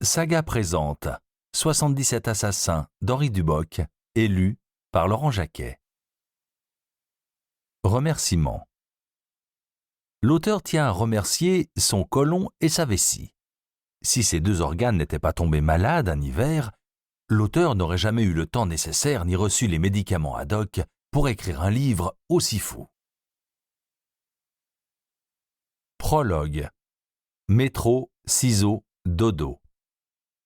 Saga présente 77 assassins d'Henri Duboc, élu par Laurent Jacquet. Remerciements. L'auteur tient à remercier son côlon et sa vessie. Si ces deux organes n'étaient pas tombés malades un hiver, l'auteur n'aurait jamais eu le temps nécessaire ni reçu les médicaments ad hoc pour écrire un livre aussi fou. Prologue. Métro, ciseaux, dodo.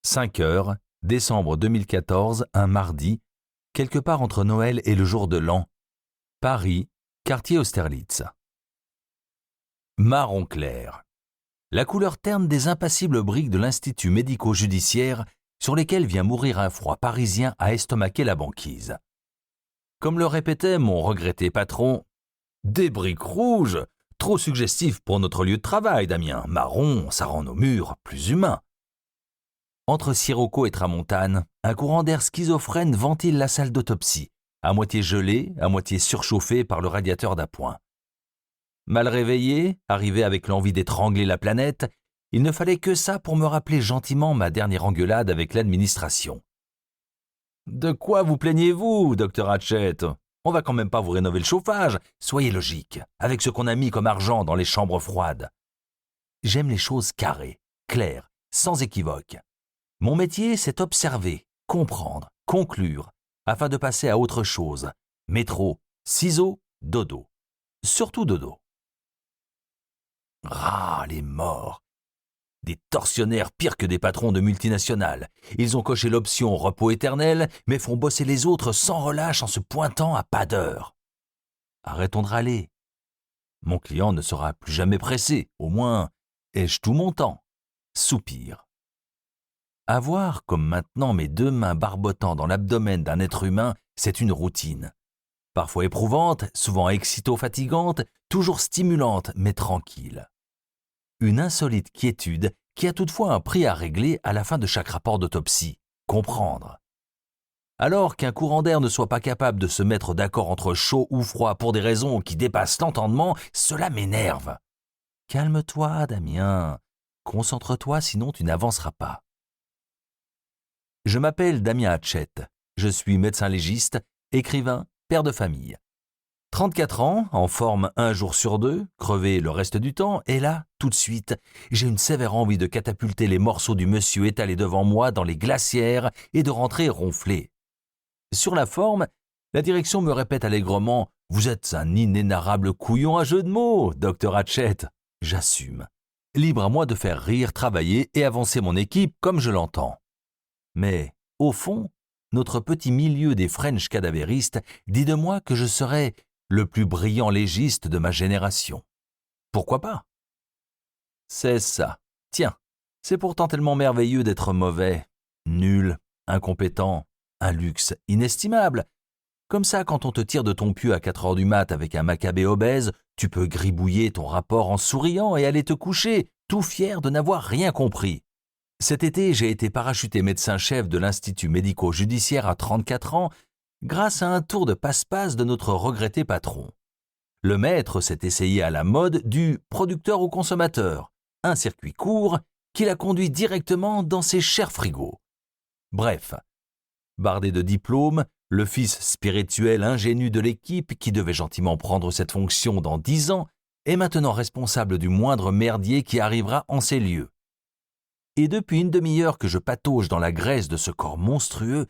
5 heures, décembre 2014, un mardi, quelque part entre Noël et le jour de l'an. Paris, quartier Austerlitz. Marron clair. La couleur terne des impassibles briques de l'Institut médico-judiciaire sur lesquelles vient mourir un froid parisien à estomaquer la banquise. Comme le répétait mon regretté patron, « Des briques rouges, trop suggestif pour notre lieu de travail, Damien. Marron, ça rend nos murs plus humains. » Entre Sirocco et Tramontane, un courant d'air schizophrène ventile la salle d'autopsie, à moitié gelée, à moitié surchauffée par le radiateur d'appoint. Mal réveillé, arrivé avec l'envie d'étrangler la planète, il ne fallait que ça pour me rappeler gentiment ma dernière engueulade avec l'administration. « De quoi vous plaignez-vous, docteur Hatchett ? On va quand même pas vous rénover le chauffage. Soyez logique, avec ce qu'on a mis comme argent dans les chambres froides. » J'aime les choses carrées, claires, sans équivoque. Mon métier, c'est observer, comprendre, conclure, afin de passer à autre chose. Métro, ciseaux, dodo. Surtout dodo. Ah, les morts. Des tortionnaires pires que des patrons de multinationales. Ils ont coché l'option repos éternel, mais font bosser les autres sans relâche en se pointant à pas d'heure. Arrêtons de râler. Mon client ne sera plus jamais pressé, au moins ai-je tout mon temps. Soupir. Avoir, comme maintenant, mes deux mains barbotant dans l'abdomen d'un être humain, c'est une routine. Parfois éprouvante, souvent excito-fatigante, toujours stimulante, mais tranquille. Une insolite quiétude qui a toutefois un prix à régler à la fin de chaque rapport d'autopsie. Comprendre. Alors qu'un courant d'air ne soit pas capable de se mettre d'accord entre chaud ou froid pour des raisons qui dépassent l'entendement, cela m'énerve. Calme-toi, Damien. Concentre-toi, sinon tu n'avanceras pas. Je m'appelle Damien Hatchett. Je suis médecin légiste, écrivain, père de famille. 34 ans, en forme un jour sur deux, crevé le reste du temps, et là, tout de suite, j'ai une sévère envie de catapulter les morceaux du monsieur étalés devant moi dans les glacières et de rentrer ronfler. Sur la forme, la direction me répète allègrement « Vous êtes un inénarrable couillon à jeu de mots, docteur Hatchett !» J'assume. Libre à moi de faire rire, travailler et avancer mon équipe comme je l'entends. Mais, au fond, notre petit milieu des French cadavéristes dit de moi que je serais le plus brillant légiste de ma génération. Pourquoi pas ? C'est ça. Tiens, c'est pourtant tellement merveilleux d'être mauvais, nul, incompétent, un luxe inestimable. Comme ça, quand on te tire de ton pieu à 4 heures du mat avec un macabé obèse, tu peux gribouiller ton rapport en souriant et aller te coucher, tout fier de n'avoir rien compris. Cet été, j'ai été parachuté médecin-chef de l'Institut médico-judiciaire à 34 ans grâce à un tour de passe-passe de notre regretté patron. Le maître s'est essayé à la mode du producteur au consommateur, un circuit court qui l'a conduit directement dans ses chers frigos. Bref, bardé de diplômes, le fils spirituel ingénu de l'équipe qui devait gentiment prendre cette fonction dans 10 ans est maintenant responsable du moindre merdier qui arrivera en ces lieux. Et depuis une demi-heure que je patauge dans la graisse de ce corps monstrueux,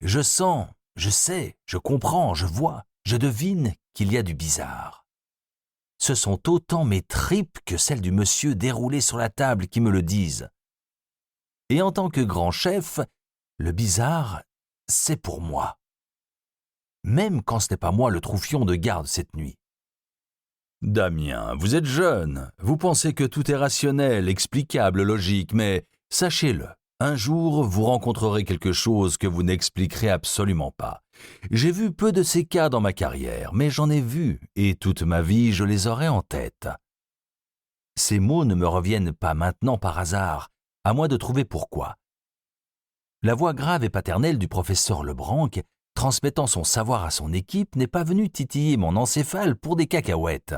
je sens, je sais, je comprends, je vois, je devine qu'il y a du bizarre. Ce sont autant mes tripes que celles du monsieur déroulé sur la table qui me le disent. Et en tant que grand chef, le bizarre, c'est pour moi. Même quand ce n'est pas moi le troufion de garde cette nuit. Damien, vous êtes jeune, vous pensez que tout est rationnel, explicable, logique, mais sachez-le, un jour vous rencontrerez quelque chose que vous n'expliquerez absolument pas. J'ai vu peu de ces cas dans ma carrière, mais j'en ai vu, et toute ma vie je les aurai en tête. Ces mots ne me reviennent pas maintenant par hasard, à moins de trouver pourquoi. La voix grave et paternelle du professeur Lebranc, transmettant son savoir à son équipe, n'est pas venue titiller mon encéphale pour des cacahuètes.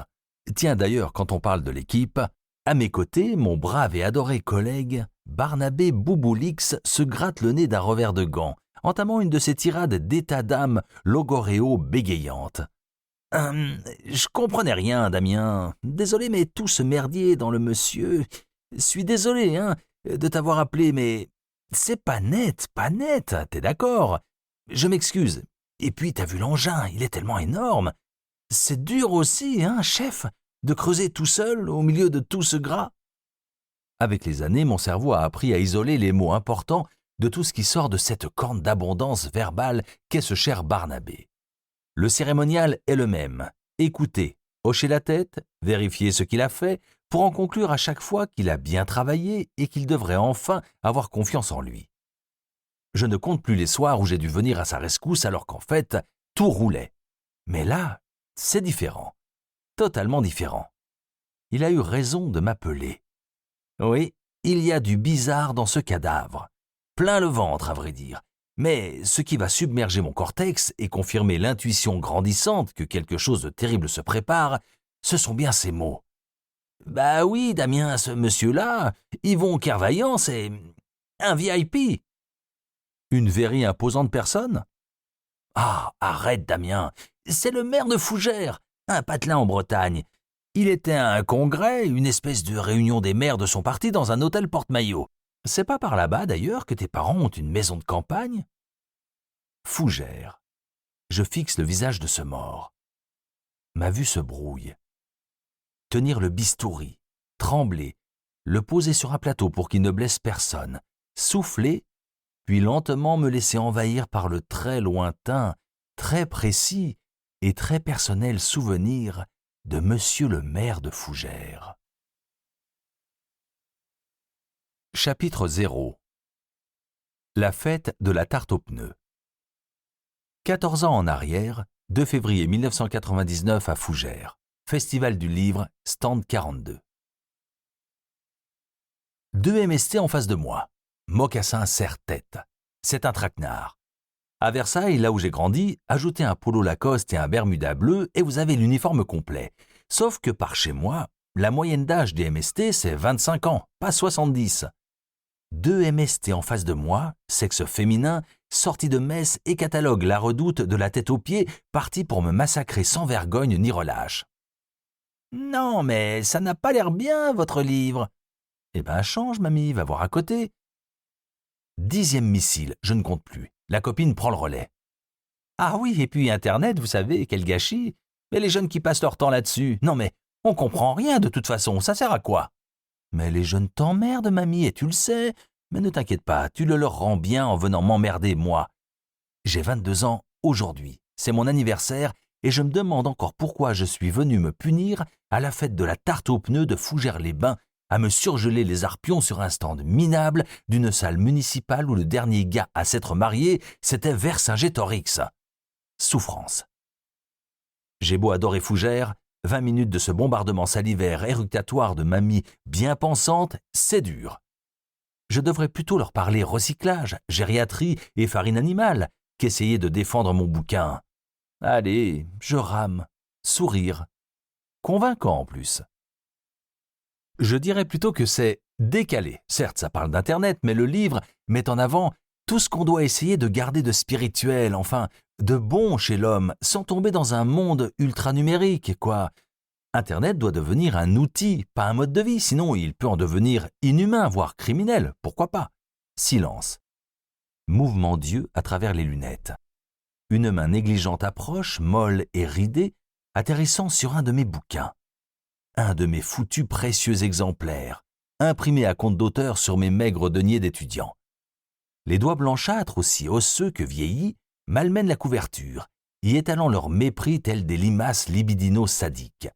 Tiens, d'ailleurs, quand on parle de l'équipe, À mes côtés, mon brave et adoré collègue, Barnabé Bouboulix, se gratte le nez d'un revers de gant, entamant une de ses tirades d'état d'âme logoréo bégayante. Je comprenais rien, Damien. Désolé, mais tout ce merdier dans le monsieur. Suis désolé, de t'avoir appelé, mais c'est pas net, t'es d'accord? Je m'excuse. Et puis, t'as vu l'engin, il est tellement énorme. C'est dur aussi, chef, de creuser tout seul au milieu de tout ce gras. Avec les années, mon cerveau a appris à isoler les mots importants de tout ce qui sort de cette corne d'abondance verbale qu'est ce cher Barnabé. Le cérémonial est le même. Écouter, hocher la tête, vérifier ce qu'il a fait, pour en conclure à chaque fois qu'il a bien travaillé et qu'il devrait enfin avoir confiance en lui. Je ne compte plus les soirs où j'ai dû venir à sa rescousse alors qu'en fait, tout roulait. Mais là, c'est différent. Totalement différent. Il a eu raison de m'appeler. Oui, il y a du bizarre dans ce cadavre. Plein le ventre, à vrai dire. Mais ce qui va submerger mon cortex et confirmer l'intuition grandissante que quelque chose de terrible se prépare, ce sont bien ces mots. Bah oui, Damien, ce monsieur-là, Yvon Kervaillant, c'est un VIP. Une very imposante personne? Ah, arrête, Damien, c'est le maire de Fougères, un patelin en Bretagne. Il était à un congrès, une espèce de réunion des maires de son parti dans un hôtel porte-maillot. C'est pas par là-bas, d'ailleurs, que tes parents ont une maison de campagne? Fougères. Je fixe le visage de ce mort. Ma vue se brouille. Tenir le bistouri, trembler, le poser sur un plateau pour qu'il ne blesse personne, souffler, puis lentement me laisser envahir par le très lointain, très précis et très personnel souvenir de Monsieur le maire de Fougères. Chapitre 0. La fête de la tarte aux pneus. 14 ans en arrière, 2 février 1999 à Fougères. Festival du livre, stand 42. 2 MST en face de moi. Mocassin serre-tête. C'est un traquenard. À Versailles, là où j'ai grandi, ajoutez un polo Lacoste et un bermuda bleu et vous avez l'uniforme complet. Sauf que par chez moi, la moyenne d'âge des MST, c'est 25 ans, pas 70. 2 MST en face de moi, sexe féminin, sorti de messe et catalogue la redoute de la tête aux pieds, parti pour me massacrer sans vergogne ni relâche. Non, mais ça n'a pas l'air bien, votre livre. Eh ben, change, mamie, va voir à côté. 10e missile, je ne compte plus. La copine prend le relais. Ah oui, et puis Internet, vous savez, quel gâchis. Mais les jeunes qui passent leur temps là-dessus, non mais, on comprend rien de toute façon, ça sert à quoi? Mais les jeunes t'emmerdent, mamie, et tu le sais. Mais ne t'inquiète pas, tu le leur rends bien en venant m'emmerder, moi. J'ai 22 ans aujourd'hui, c'est mon anniversaire, et je me demande encore pourquoi je suis venu me punir à la fête de la tarte aux pneus de Fougères-les-Bains, à me surgeler les arpions sur un stand minable d'une salle municipale où le dernier gars à s'être marié, c'était Vercingétorix. Souffrance. J'ai beau adorer Fougères, 20 minutes de ce bombardement salivaire éructatoire de mamie bien pensante, c'est dur. Je devrais plutôt leur parler recyclage, gériatrie et farine animale qu'essayer de défendre mon bouquin. Allez, je rame. Sourire. Convaincant en plus. Je dirais plutôt que c'est décalé. Certes, ça parle d'Internet, mais le livre met en avant tout ce qu'on doit essayer de garder de spirituel, enfin, de bon chez l'homme, sans tomber dans un monde ultra-numérique, quoi. Internet doit devenir un outil, pas un mode de vie, sinon il peut en devenir inhumain, voire criminel, pourquoi pas. Silence. Mouvement d'yeux à travers les lunettes. Une main négligente approche, molle et ridée, atterrissant sur un de mes bouquins. Un de mes foutus précieux exemplaires, imprimé à compte d'auteur sur mes maigres deniers d'étudiant. Les doigts blanchâtres, aussi osseux que vieillis, malmènent la couverture, y étalant leur mépris tels des limaces libidino-sadiques.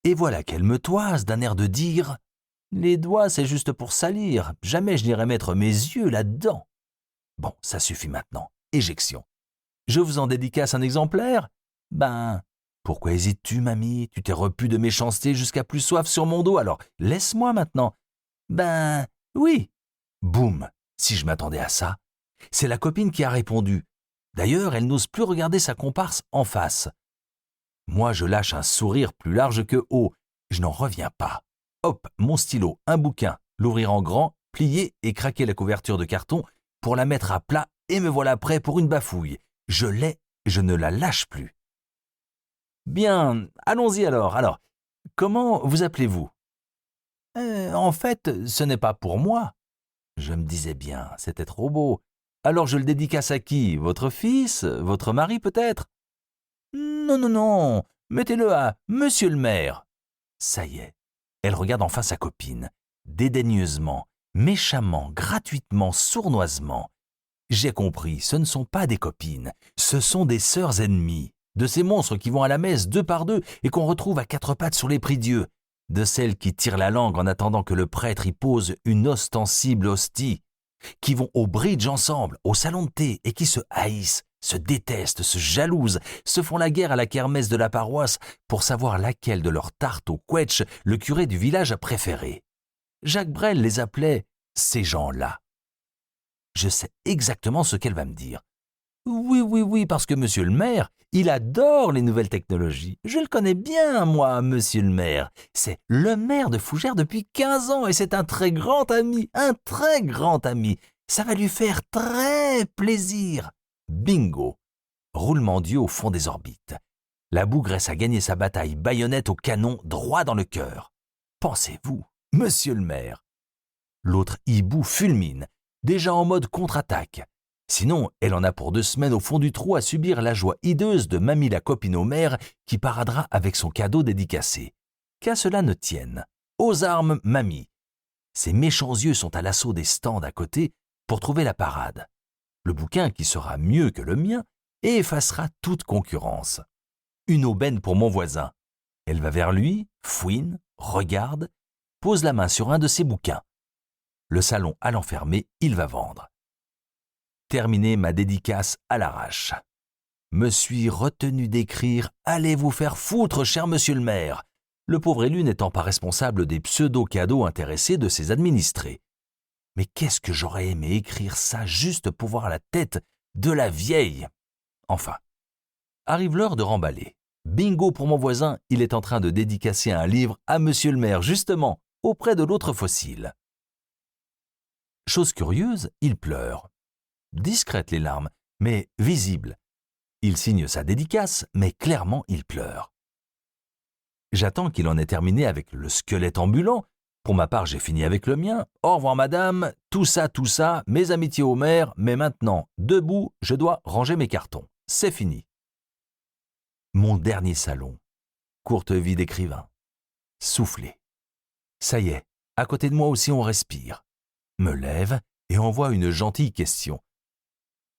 Et voilà qu'elle me toise d'un air de dire « Les doigts, c'est juste pour salir, jamais je n'irai mettre mes yeux là-dedans. » Bon, ça suffit maintenant. Éjection. Je vous en dédicace un exemplaire? Ben, pourquoi hésites-tu, mamie? Tu t'es repu de méchanceté jusqu'à plus soif sur mon dos, alors laisse-moi maintenant. Ben, oui. Boum, si je m'attendais à ça. C'est la copine qui a répondu. D'ailleurs, elle n'ose plus regarder sa comparse en face. Moi, je lâche un sourire plus large que haut. Je n'en reviens pas. hop, mon stylo, un bouquin, l'ouvrir en grand, plier et craquer la couverture de carton pour la mettre à plat et me voilà prêt pour une bafouille. Je l'ai, je ne la lâche plus. Bien, allons-y alors. Alors, comment vous appelez-vous ? En fait, ce n'est pas pour moi. Je me disais bien, c'était trop beau. Alors je le dédicace à qui ? Votre fils ? Votre mari peut-être ? Non, non, non, mettez-le à Monsieur le maire. Ça y est, elle regarde enfin sa copine, dédaigneusement, méchamment, gratuitement, sournoisement. J'ai compris, ce ne sont pas des copines, ce sont des sœurs ennemies, de ces monstres qui vont à la messe 2 par 2 et qu'on retrouve à 4 pattes sur les prie-dieu, de celles qui tirent la langue en attendant que le prêtre y pose une ostensible hostie, qui vont au bridge ensemble, au salon de thé et qui se haïssent, se détestent, se jalousent, se font la guerre à la kermesse de la paroisse pour savoir laquelle de leurs tartes au quetch le curé du village a préféré. Jacques Brel les appelait « ces gens-là ». Je sais exactement ce qu'elle va me dire. Oui, parce que monsieur le maire, il adore les nouvelles technologies. Je le connais bien, moi, monsieur le maire. C'est le maire de Fougères depuis 15 ans et c'est un très grand ami, un très grand ami. Ça va lui faire très plaisir. Bingo! Roulement d'yeux au fond des orbites. La bougresse a gagné sa bataille baïonnette au canon droit dans le cœur. Pensez-vous, monsieur le maire? L'autre hibou fulmine, déjà en mode contre-attaque. Sinon, elle en a pour 2 semaines au fond du trou à subir la joie hideuse de mamie la copine au maire qui paradera avec son cadeau dédicacé. Qu'à cela ne tienne. Aux armes, mamie. Ses méchants yeux sont à l'assaut des stands à côté pour trouver la parade. Le bouquin qui sera mieux que le mien et effacera toute concurrence. Une aubaine pour mon voisin. Elle va vers lui, fouine, regarde, pose la main sur un de ses bouquins. Le salon à l'enfermer, il va vendre. Terminer ma dédicace à l'arrache. Me suis retenu d'écrire « Allez vous faire foutre, cher monsieur le maire », le pauvre élu n'étant pas responsable des pseudo-cadeaux intéressés de ses administrés. Mais qu'est-ce que j'aurais aimé écrire ça juste pour voir la tête de la vieille. Enfin, arrive l'heure de remballer. Bingo pour mon voisin, il est en train de dédicacer un livre à monsieur le maire, justement, auprès de l'autre fossile. Chose curieuse, il pleure. Discrètes les larmes, mais visibles. Il signe sa dédicace, mais clairement il pleure. J'attends qu'il en ait terminé avec le squelette ambulant. Pour ma part, j'ai fini avec le mien. Au revoir madame, tout ça, mes amitiés au maire, mais maintenant, debout, je dois ranger mes cartons. C'est fini. Mon dernier salon. Courte vie d'écrivain. Soufflé. Ça y est, à côté de moi aussi on respire. Me lève et envoie une gentille question.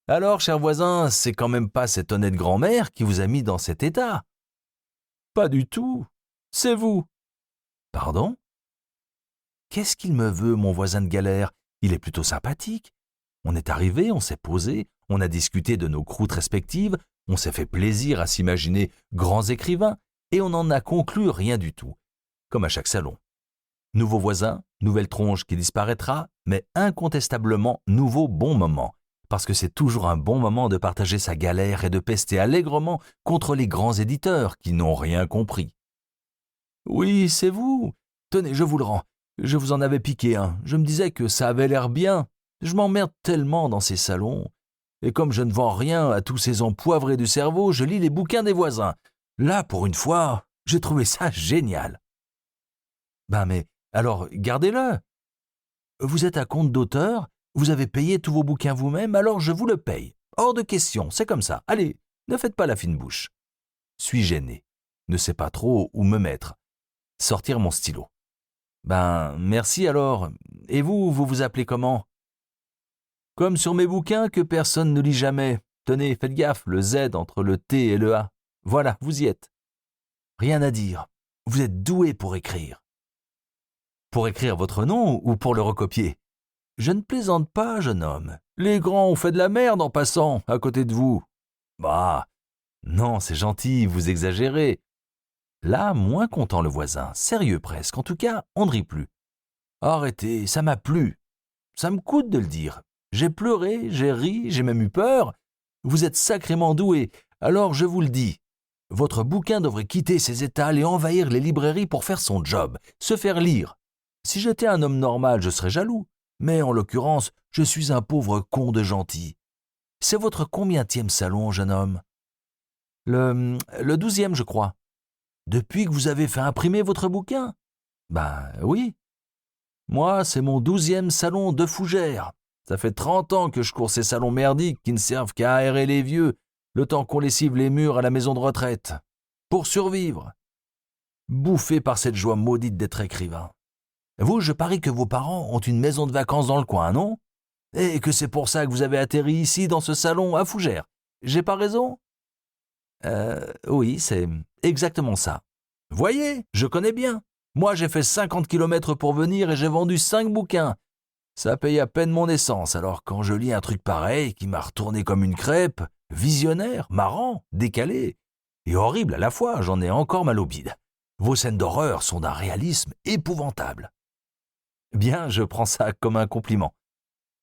Alors, cher voisin, c'est quand même pas cette honnête grand-mère qui vous a mis dans cet état? Pas du tout. C'est vous. Pardon? Qu'est-ce qu'il me veut, mon voisin de galère? Il est plutôt sympathique. On est arrivé, on s'est posé, on a discuté de nos croûtes respectives, on s'est fait plaisir à s'imaginer grands écrivains, et on n'en a conclu rien du tout, comme à chaque salon. Nouveau voisin, nouvelle tronche qui disparaîtra, mais incontestablement nouveau bon moment, parce que c'est toujours un bon moment de partager sa galère et de pester allègrement contre les grands éditeurs qui n'ont rien compris. Oui, c'est vous. Tenez, je vous le rends. Je vous en avais piqué un. Je me disais que ça avait l'air bien. Je m'emmerde tellement dans ces salons. Et comme je ne vends rien à tous ces empoivrés du cerveau, je lis les bouquins des voisins. Là, pour une fois, j'ai trouvé ça génial. Ben mais, alors, gardez-le. Vous êtes à compte d'auteur, vous avez payé tous vos bouquins vous-même, alors je vous le paye. Hors de question, c'est comme ça. Allez, ne faites pas la fine bouche. Suis gêné. Ne sais pas trop où me mettre. Sortir mon stylo. Ben, merci alors. Et vous vous appelez comment? Comme sur mes bouquins que personne ne lit jamais. Tenez, faites gaffe, le Z entre le T et le A. Voilà, vous y êtes. Rien à dire. Vous êtes doué pour écrire. Pour écrire votre nom ou pour le recopier? Je ne plaisante pas, jeune homme. Les grands ont fait de la merde en passant à côté de vous. Bah, non, c'est gentil, vous exagérez. Là, moins content le voisin, sérieux presque, en tout cas, on ne rit plus. Arrêtez, ça m'a plu. Ça me coûte de le dire. J'ai pleuré, j'ai ri, j'ai même eu peur. Vous êtes sacrément doué, alors je vous le dis. Votre bouquin devrait quitter ses étals et envahir les librairies pour faire son job, se faire lire. Si j'étais un homme normal, je serais jaloux. Mais en l'occurrence, je suis un pauvre con de gentil. C'est votre combientième salon, jeune homme? Le 12e, je crois. Depuis que vous avez fait imprimer votre bouquin? Ben oui. Moi, c'est mon 12e salon de fougères. Ça fait 30 ans que je cours ces salons merdiques qui ne servent qu'à aérer les vieux, le temps qu'on lessive les murs à la maison de retraite. Pour survivre. Bouffé par cette joie maudite d'être écrivain. Vous, je parie que vos parents ont une maison de vacances dans le coin, non? Et que c'est pour ça que vous avez atterri ici, dans ce salon, à Fougères. J'ai pas raison? Oui, c'est exactement ça. Voyez, je connais bien. Moi, j'ai fait 50 kilomètres pour venir et j'ai vendu 5 bouquins. Ça paye à peine mon essence, alors quand je lis un truc pareil qui m'a retourné comme une crêpe, visionnaire, marrant, décalé et horrible à la fois, j'en ai encore mal au bide. Vos scènes d'horreur sont d'un réalisme épouvantable. Bien, je prends ça comme un compliment.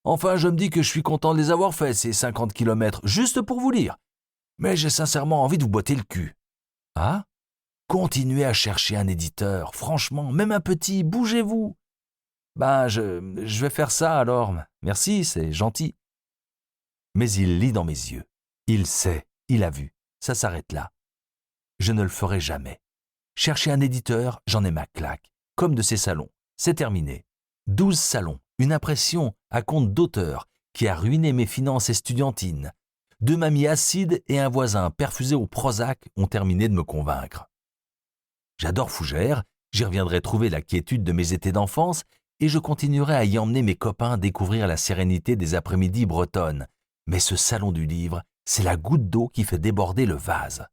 Enfin, je me dis que je suis content de les avoir faits, ces 50 kilomètres, juste pour vous lire. Mais j'ai sincèrement envie de vous botter le cul. Ah? Continuez à chercher un éditeur, franchement, même un petit, bougez-vous. Ben, je vais faire ça alors. Merci, c'est gentil. Mais il lit dans mes yeux. Il sait, il a vu. Ça s'arrête là. Je ne le ferai jamais. Chercher un éditeur, j'en ai ma claque. Comme de ces salons. C'est terminé. 12 salons, une impression à compte d'auteur qui a ruiné mes finances estudiantines. 2 mamies acides et un voisin perfusé au Prozac ont terminé de me convaincre. J'adore Fougères, j'y reviendrai trouver la quiétude de mes étés d'enfance et je continuerai à y emmener mes copains découvrir la sérénité des après-midi bretonnes. Mais ce salon du livre, c'est la goutte d'eau qui fait déborder le vase.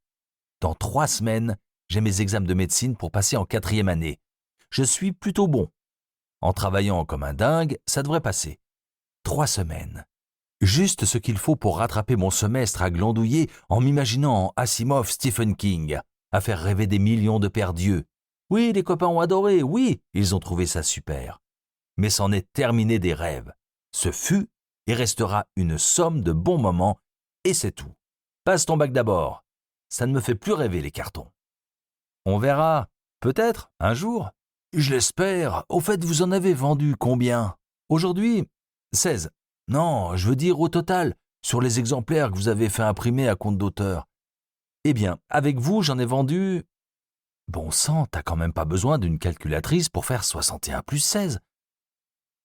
Dans 3 semaines, j'ai mes examens de médecine pour passer en 4e année. Je suis plutôt bon. En travaillant comme un dingue, ça devrait passer. 3 semaines. Juste ce qu'il faut pour rattraper mon semestre à glandouiller en m'imaginant en Asimov, Stephen King, à faire rêver des millions de perdus. Oui, les copains ont adoré, oui, ils ont trouvé ça super. Mais c'en est terminé des rêves. Ce fut et restera une somme de bons moments, et c'est tout. Passe ton bac d'abord. Ça ne me fait plus rêver les cartons. On verra, peut-être, un jour. Je l'espère. Au fait, vous en avez vendu combien? Aujourd'hui, 16. Non, je veux dire au total, sur les exemplaires que vous avez fait imprimer à compte d'auteur. Eh bien, avec vous, j'en ai vendu... Bon sang, t'as quand même pas besoin d'une calculatrice pour faire 61 plus 16.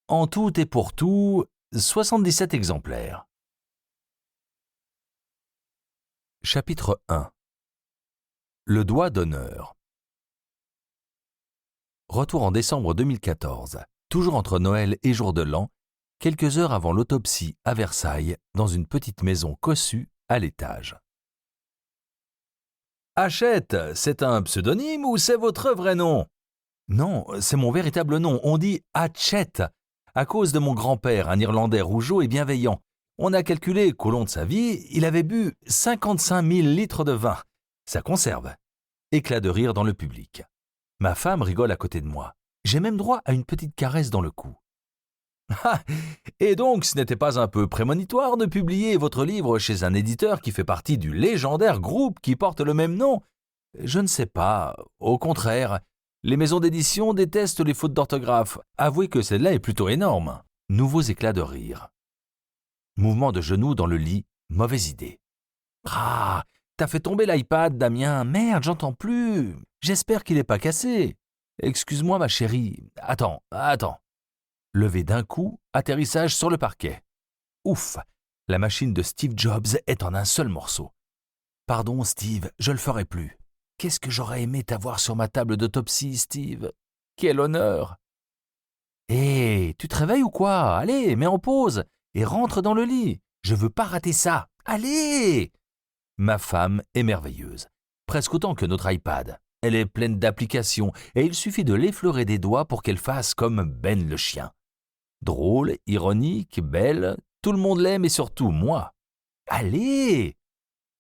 En tout et pour tout, 77 exemplaires. Chapitre 1. Le doigt d'honneur. Retour en décembre 2014, toujours entre Noël et Jour de l'An, quelques heures avant l'autopsie à Versailles, dans une petite maison cossue à l'étage. Hachette, c'est un pseudonyme ou c'est votre vrai nom? Non, c'est mon véritable nom, on dit Hatchett, à cause de mon grand-père, un Irlandais rougeau et bienveillant. On a calculé qu'au long de sa vie, il avait bu 55 000 litres de vin. Ça conserve. Éclat de rire dans le public. Ma femme rigole à côté de moi. J'ai même droit à une petite caresse dans le cou. Ah, et donc, ce n'était pas un peu prémonitoire de publier votre livre chez un éditeur qui fait partie du légendaire groupe qui porte le même nom? Je ne sais pas. Au contraire, les maisons d'édition détestent les fautes d'orthographe. Avouez que celle-là est plutôt énorme. Nouveaux éclats de rire. Mouvement de genoux dans le lit. Mauvaise idée. Ah, t'as fait tomber l'iPad, Damien. Merde, j'entends plus. J'espère qu'il n'est pas cassé. Excuse-moi, ma chérie. Attends. Levé d'un coup, atterrissage sur le parquet. Ouf, la machine de Steve Jobs est en un seul morceau. Pardon, Steve, je le ferai plus. Qu'est-ce que j'aurais aimé t'avoir sur ma table d'autopsie, Steve? Quel honneur! Hé, tu te réveilles ou quoi? Allez, mets en pause et rentre dans le lit. Je veux pas rater ça. Allez! Ma femme est merveilleuse, presque autant que notre iPad. Elle est pleine d'applications et il suffit de l'effleurer des doigts pour qu'elle fasse comme Ben le chien. Drôle, ironique, belle, tout le monde l'aime et surtout moi. Allez!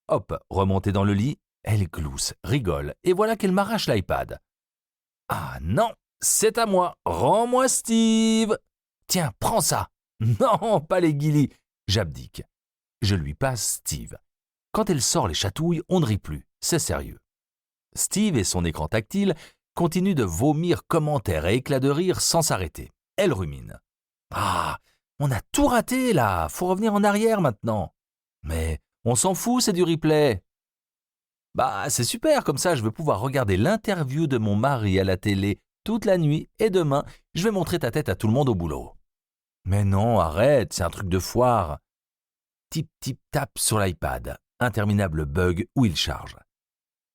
Hop, remontée dans le lit, elle glousse, rigole et voilà qu'elle m'arrache l'iPad. Ah non, c'est à moi, rends-moi Steve! Tiens, prends ça! Non, pas les guilis! J'abdique. Je lui passe Steve. Quand elle sort les chatouilles, on ne rit plus, c'est sérieux. Steve et son écran tactile continuent de vomir commentaires et éclats de rire sans s'arrêter. Elle rumine. « Ah, on a tout raté là, faut revenir en arrière maintenant. » « Mais on s'en fout, c'est du replay. » « Bah, c'est super, comme ça je vais pouvoir regarder l'interview de mon mari à la télé toute la nuit et demain, je vais montrer ta tête à tout le monde au boulot. » « Mais non, arrête, c'est un truc de foire. » Tip, tip, tap sur l'iPad. Interminable bug où il charge.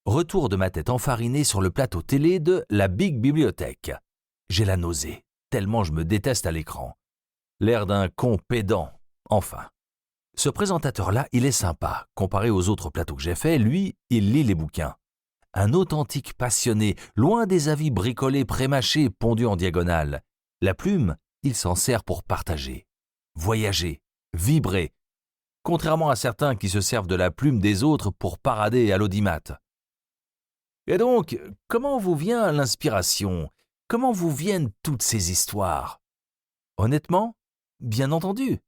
Retour de ma tête enfarinée sur le plateau télé de la Big Bibliothèque. J'ai la nausée, tellement je me déteste à l'écran. L'air d'un con pédant, enfin. Ce présentateur-là, il est sympa. Comparé aux autres plateaux que j'ai faits, lui, il lit les bouquins. Un authentique passionné, loin des avis bricolés, prémâchés, pondus en diagonale. La plume, il s'en sert pour partager, voyager, vibrer. Contrairement à certains qui se servent de la plume des autres pour parader à l'audimat. Et donc, comment vous vient l'inspiration? Comment vous viennent toutes ces histoires? Honnêtement, bien entendu.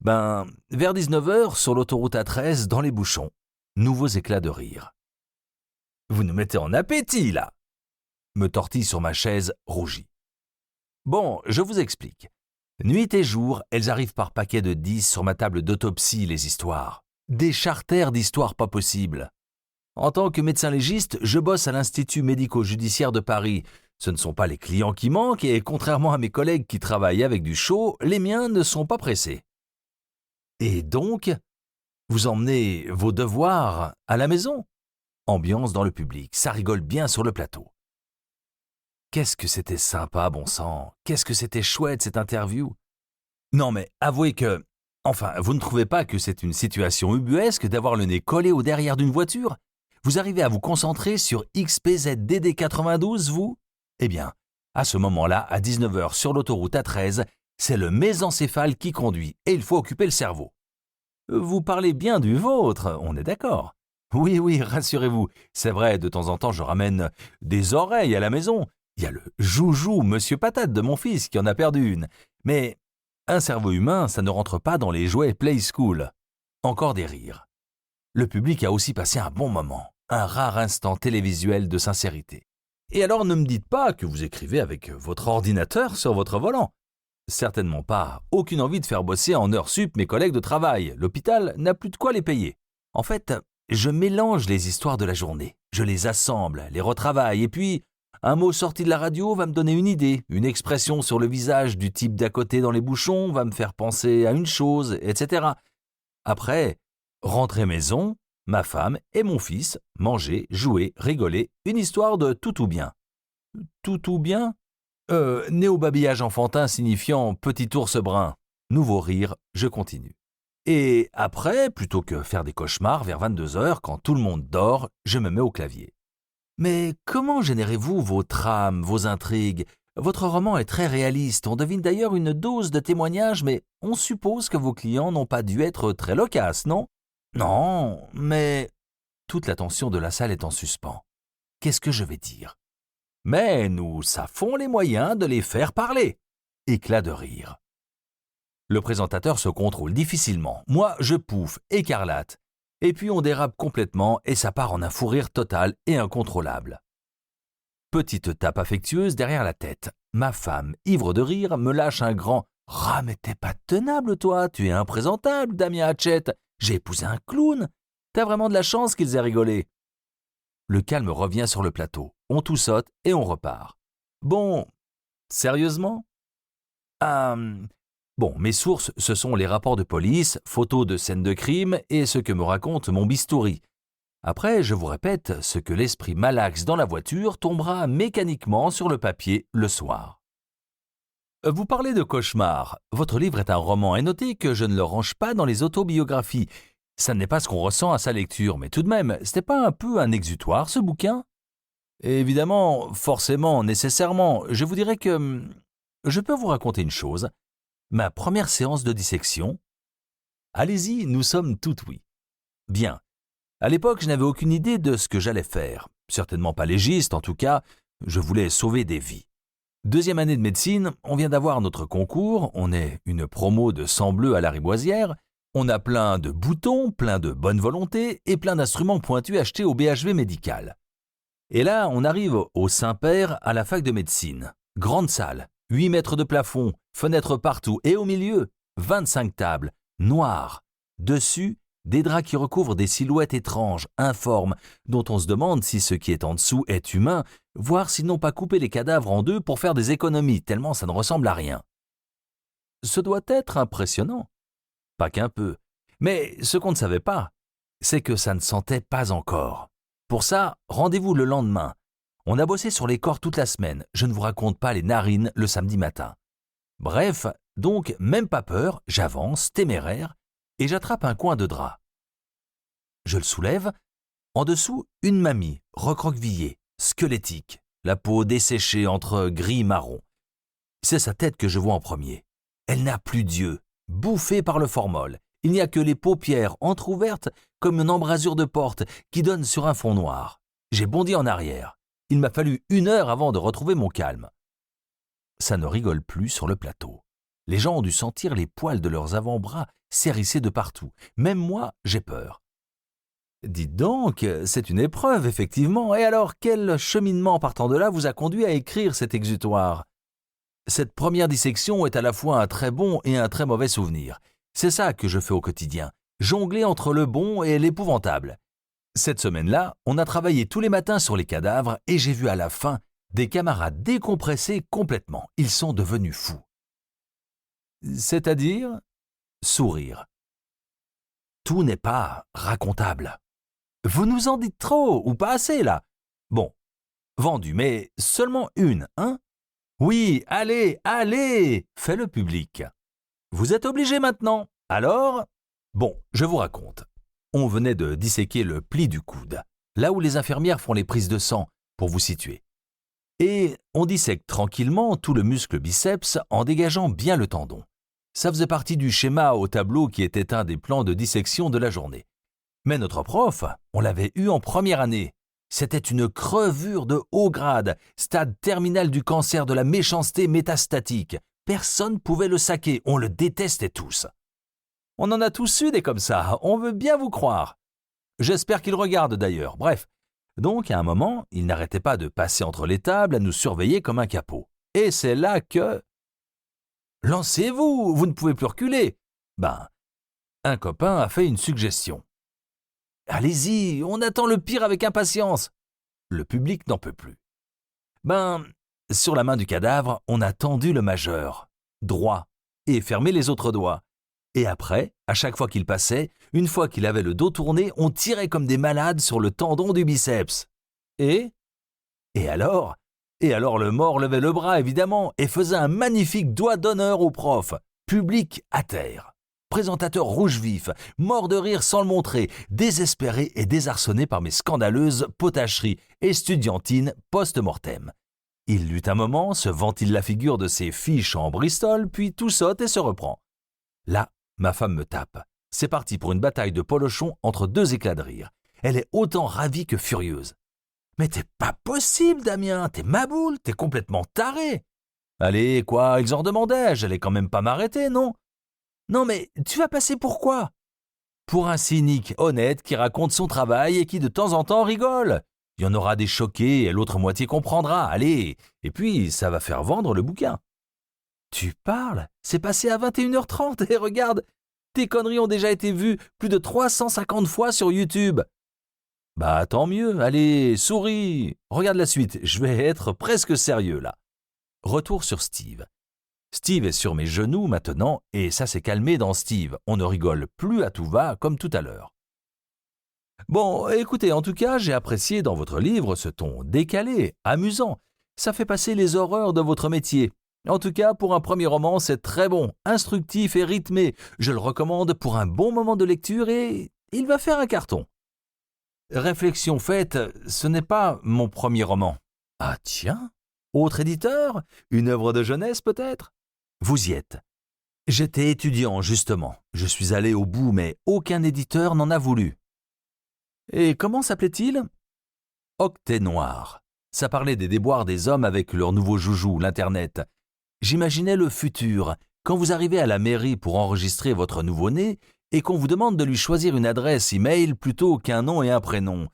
Vers 19h, sur l'autoroute A13, dans les bouchons, nouveaux éclats de rire. Vous nous mettez en appétit, là! Me tortille sur ma chaise, rougie. Bon, je vous explique. Nuit et jour, elles arrivent par paquets de 10 sur ma table d'autopsie, les histoires. Des charters d'histoires pas possibles. En tant que médecin légiste, je bosse à l'Institut médico-judiciaire de Paris. Ce ne sont pas les clients qui manquent et, contrairement à mes collègues qui travaillent avec du chaud, les miens ne sont pas pressés. Et donc, vous emmenez vos devoirs à la maison? Ambiance dans le public, ça rigole bien sur le plateau. Qu'est-ce que c'était sympa, bon sang. Qu'est-ce que c'était chouette, cette interview. Non mais, avouez que... Enfin, vous ne trouvez pas que c'est une situation ubuesque d'avoir le nez collé au derrière d'une voiture? Vous arrivez à vous concentrer sur XPZDD92, vous? Eh bien, à ce moment-là, à 19h sur l'autoroute A13, c'est le mésencéphale qui conduit et il faut occuper le cerveau. Vous parlez bien du vôtre, on est d'accord. Oui, rassurez-vous, c'est vrai, de temps en temps je ramène des oreilles à la maison. Il y a le joujou Monsieur Patate de mon fils qui en a perdu une. Mais un cerveau humain, ça ne rentre pas dans les jouets Play School. Encore des rires. Le public a aussi passé un bon moment, un rare instant télévisuel de sincérité. Et alors ne me dites pas que vous écrivez avec votre ordinateur sur votre volant. Certainement pas. Aucune envie de faire bosser en heures sup mes collègues de travail. L'hôpital n'a plus de quoi les payer. En fait, je mélange les histoires de la journée. Je les assemble, les retravaille et puis... Un mot sorti de la radio va me donner une idée, une expression sur le visage du type d'à côté dans les bouchons va me faire penser à une chose, etc. Après, rentrer maison, ma femme et mon fils, manger, jouer, rigoler, une histoire de tout ou bien. Tout ou bien? Néo-babillage enfantin signifiant petit ours brun. Nouveau rire, je continue. Et après, plutôt que faire des cauchemars vers 22h quand tout le monde dort, je me mets au clavier. Mais comment générez-vous vos trames, vos intrigues? Votre roman est très réaliste, on devine d'ailleurs une dose de témoignage, mais on suppose que vos clients n'ont pas dû être très loquaces, non? Non, mais... Toute l'attention de la salle est en suspens. Qu'est-ce que je vais dire? Mais nous savons les moyens de les faire parler. Éclat de rire. Le présentateur se contrôle difficilement. Moi, je pouffe, écarlate. Et puis on dérape complètement et ça part en un fou rire total et incontrôlable. Petite tape affectueuse derrière la tête. Ma femme, ivre de rire, me lâche un grand « Ah, mais t'es pas tenable, toi, tu es imprésentable, Damien Hatchett. J'ai épousé un clown. T'as vraiment de la chance qu'ils aient rigolé. » Le calme revient sur le plateau. On tout saute et on repart. Bon, sérieusement? Bon, mes sources, ce sont les rapports de police, photos de scènes de crime et ce que me raconte mon bistouri. Après, je vous répète, ce que l'esprit malaxe dans la voiture tombera mécaniquement sur le papier le soir. Vous parlez de cauchemar. Votre livre est un roman et notez que je ne le range pas dans les autobiographies. Ça n'est pas ce qu'on ressent à sa lecture, mais tout de même, c'était pas un peu un exutoire, ce bouquin? Évidemment, forcément, nécessairement, je vous dirais que... Je peux vous raconter une chose. Ma première séance de dissection? Allez-y, nous sommes tout oui. Bien. À l'époque, je n'avais aucune idée de ce que j'allais faire. Certainement pas légiste, en tout cas, je voulais sauver des vies. Deuxième année de médecine, on vient d'avoir notre concours, on est une promo de sang bleu à la Riboisière, on a plein de boutons, plein de bonne volonté et plein d'instruments pointus achetés au BHV médical. Et là, on arrive au Saint-Père à la fac de médecine. Grande salle, 8 mètres de plafond, fenêtres partout et au milieu, 25 tables, noires. Dessus, des draps qui recouvrent des silhouettes étranges, informes, dont on se demande si ce qui est en dessous est humain, voire s'ils n'ont pas coupé les cadavres en deux pour faire des économies, tellement ça ne ressemble à rien. Ce doit être impressionnant. Pas qu'un peu. Mais ce qu'on ne savait pas, c'est que ça ne sentait pas encore. Pour ça, rendez-vous le lendemain. On a bossé sur les corps toute la semaine, je ne vous raconte pas les narines le samedi matin. Bref, donc même pas peur, j'avance, téméraire, et j'attrape un coin de drap. Je le soulève, en dessous, une mamie, recroquevillée, squelettique, la peau desséchée entre gris et marron. C'est sa tête que je vois en premier. Elle n'a plus d'yeux, bouffée par le formol. Il n'y a que les paupières entr'ouvertes comme une embrasure de porte qui donne sur un fond noir. J'ai bondi en arrière. Il m'a fallu 1 heure avant de retrouver mon calme. Ça ne rigole plus sur le plateau. Les gens ont dû sentir les poils de leurs avant-bras s'hérisser de partout. Même moi, j'ai peur. Dites donc, c'est une épreuve, effectivement. Et alors, quel cheminement partant de là vous a conduit à écrire cet exutoire ? Cette première dissection est à la fois un très bon et un très mauvais souvenir. C'est ça que je fais au quotidien, jongler entre le bon et l'épouvantable. Cette semaine-là, on a travaillé tous les matins sur les cadavres et j'ai vu à la fin des camarades décompressés complètement. Ils sont devenus fous. C'est-à-dire ? Sourire. Tout n'est pas racontable. Vous nous en dites trop, ou pas assez, là. Bon, vendu, mais seulement une, hein ? Oui, allez, allez, fait le public. Vous êtes obligés maintenant. Alors ? Bon, je vous raconte. On venait de disséquer le pli du coude, là où les infirmières font les prises de sang, pour vous situer. Et on dissèque tranquillement tout le muscle biceps en dégageant bien le tendon. Ça faisait partie du schéma au tableau qui était un des plans de dissection de la journée. Mais notre prof, on l'avait eu en première année. C'était une crevure de haut grade, stade terminal du cancer de la méchanceté métastatique. Personne ne pouvait le saquer, on le détestait tous. On en a tous eu des comme ça, on veut bien vous croire. J'espère qu'il regarde d'ailleurs, bref. Donc à un moment, il n'arrêtait pas de passer entre les tables à nous surveiller comme un capot. Et c'est là que... Lancez-vous, vous ne pouvez plus reculer. Un copain a fait une suggestion. Allez-y, on attend le pire avec impatience. Le public n'en peut plus. Sur la main du cadavre, on a tendu le majeur, droit, et fermé les autres doigts. Et après, à chaque fois qu'il passait, une fois qu'il avait le dos tourné, on tirait comme des malades sur le tendon du biceps. Et alors le mort levait le bras, évidemment, et faisait un magnifique doigt d'honneur au prof. Public à terre. Présentateur rouge vif, mort de rire sans le montrer, désespéré et désarçonné par mes scandaleuses potacheries estudiantines post-mortem. Il lutte un moment, se ventile la figure de ses fiches en Bristol, puis tout saute et se reprend. Là, ma femme me tape. C'est parti pour une bataille de polochons entre 2 éclats de rire. Elle est autant ravie que furieuse. « Mais t'es pas possible, Damien, t'es maboule, t'es complètement taré !»« Allez, quoi, ils en demandaient, j'allais quand même pas m'arrêter, non ?»« Non, mais tu vas passer pour quoi ?»« Pour un cynique honnête qui raconte son travail et qui de temps en temps rigole. Il y en aura des choqués et l'autre moitié comprendra, allez, et puis ça va faire vendre le bouquin. » Tu parles ? C'est passé à 21h30 et regarde, tes conneries ont déjà été vues plus de 350 fois sur YouTube. Tant mieux, allez, souris. Regarde la suite, je vais être presque sérieux là. Retour sur Steve. Steve est sur mes genoux maintenant et ça s'est calmé dans Steve. On ne rigole plus à tout va comme tout à l'heure. Bon, écoutez, en tout cas, j'ai apprécié dans votre livre ce ton décalé, amusant. Ça fait passer les horreurs de votre métier. En tout cas, pour un premier roman, c'est très bon, instructif et rythmé. Je le recommande pour un bon moment de lecture et il va faire un carton. Réflexion faite, ce n'est pas mon premier roman. Ah tiens, autre éditeur ? Une œuvre de jeunesse peut-être ? Vous y êtes. J'étais étudiant justement. Je suis allé au bout, mais aucun éditeur n'en a voulu. Et comment s'appelait-il ? Octet Noir. Ça parlait des déboires des hommes avec leur nouveau joujou, l'Internet. J'imaginais le futur, quand vous arrivez à la mairie pour enregistrer votre nouveau-né et qu'on vous demande de lui choisir une adresse e-mail plutôt qu'un nom et un prénom.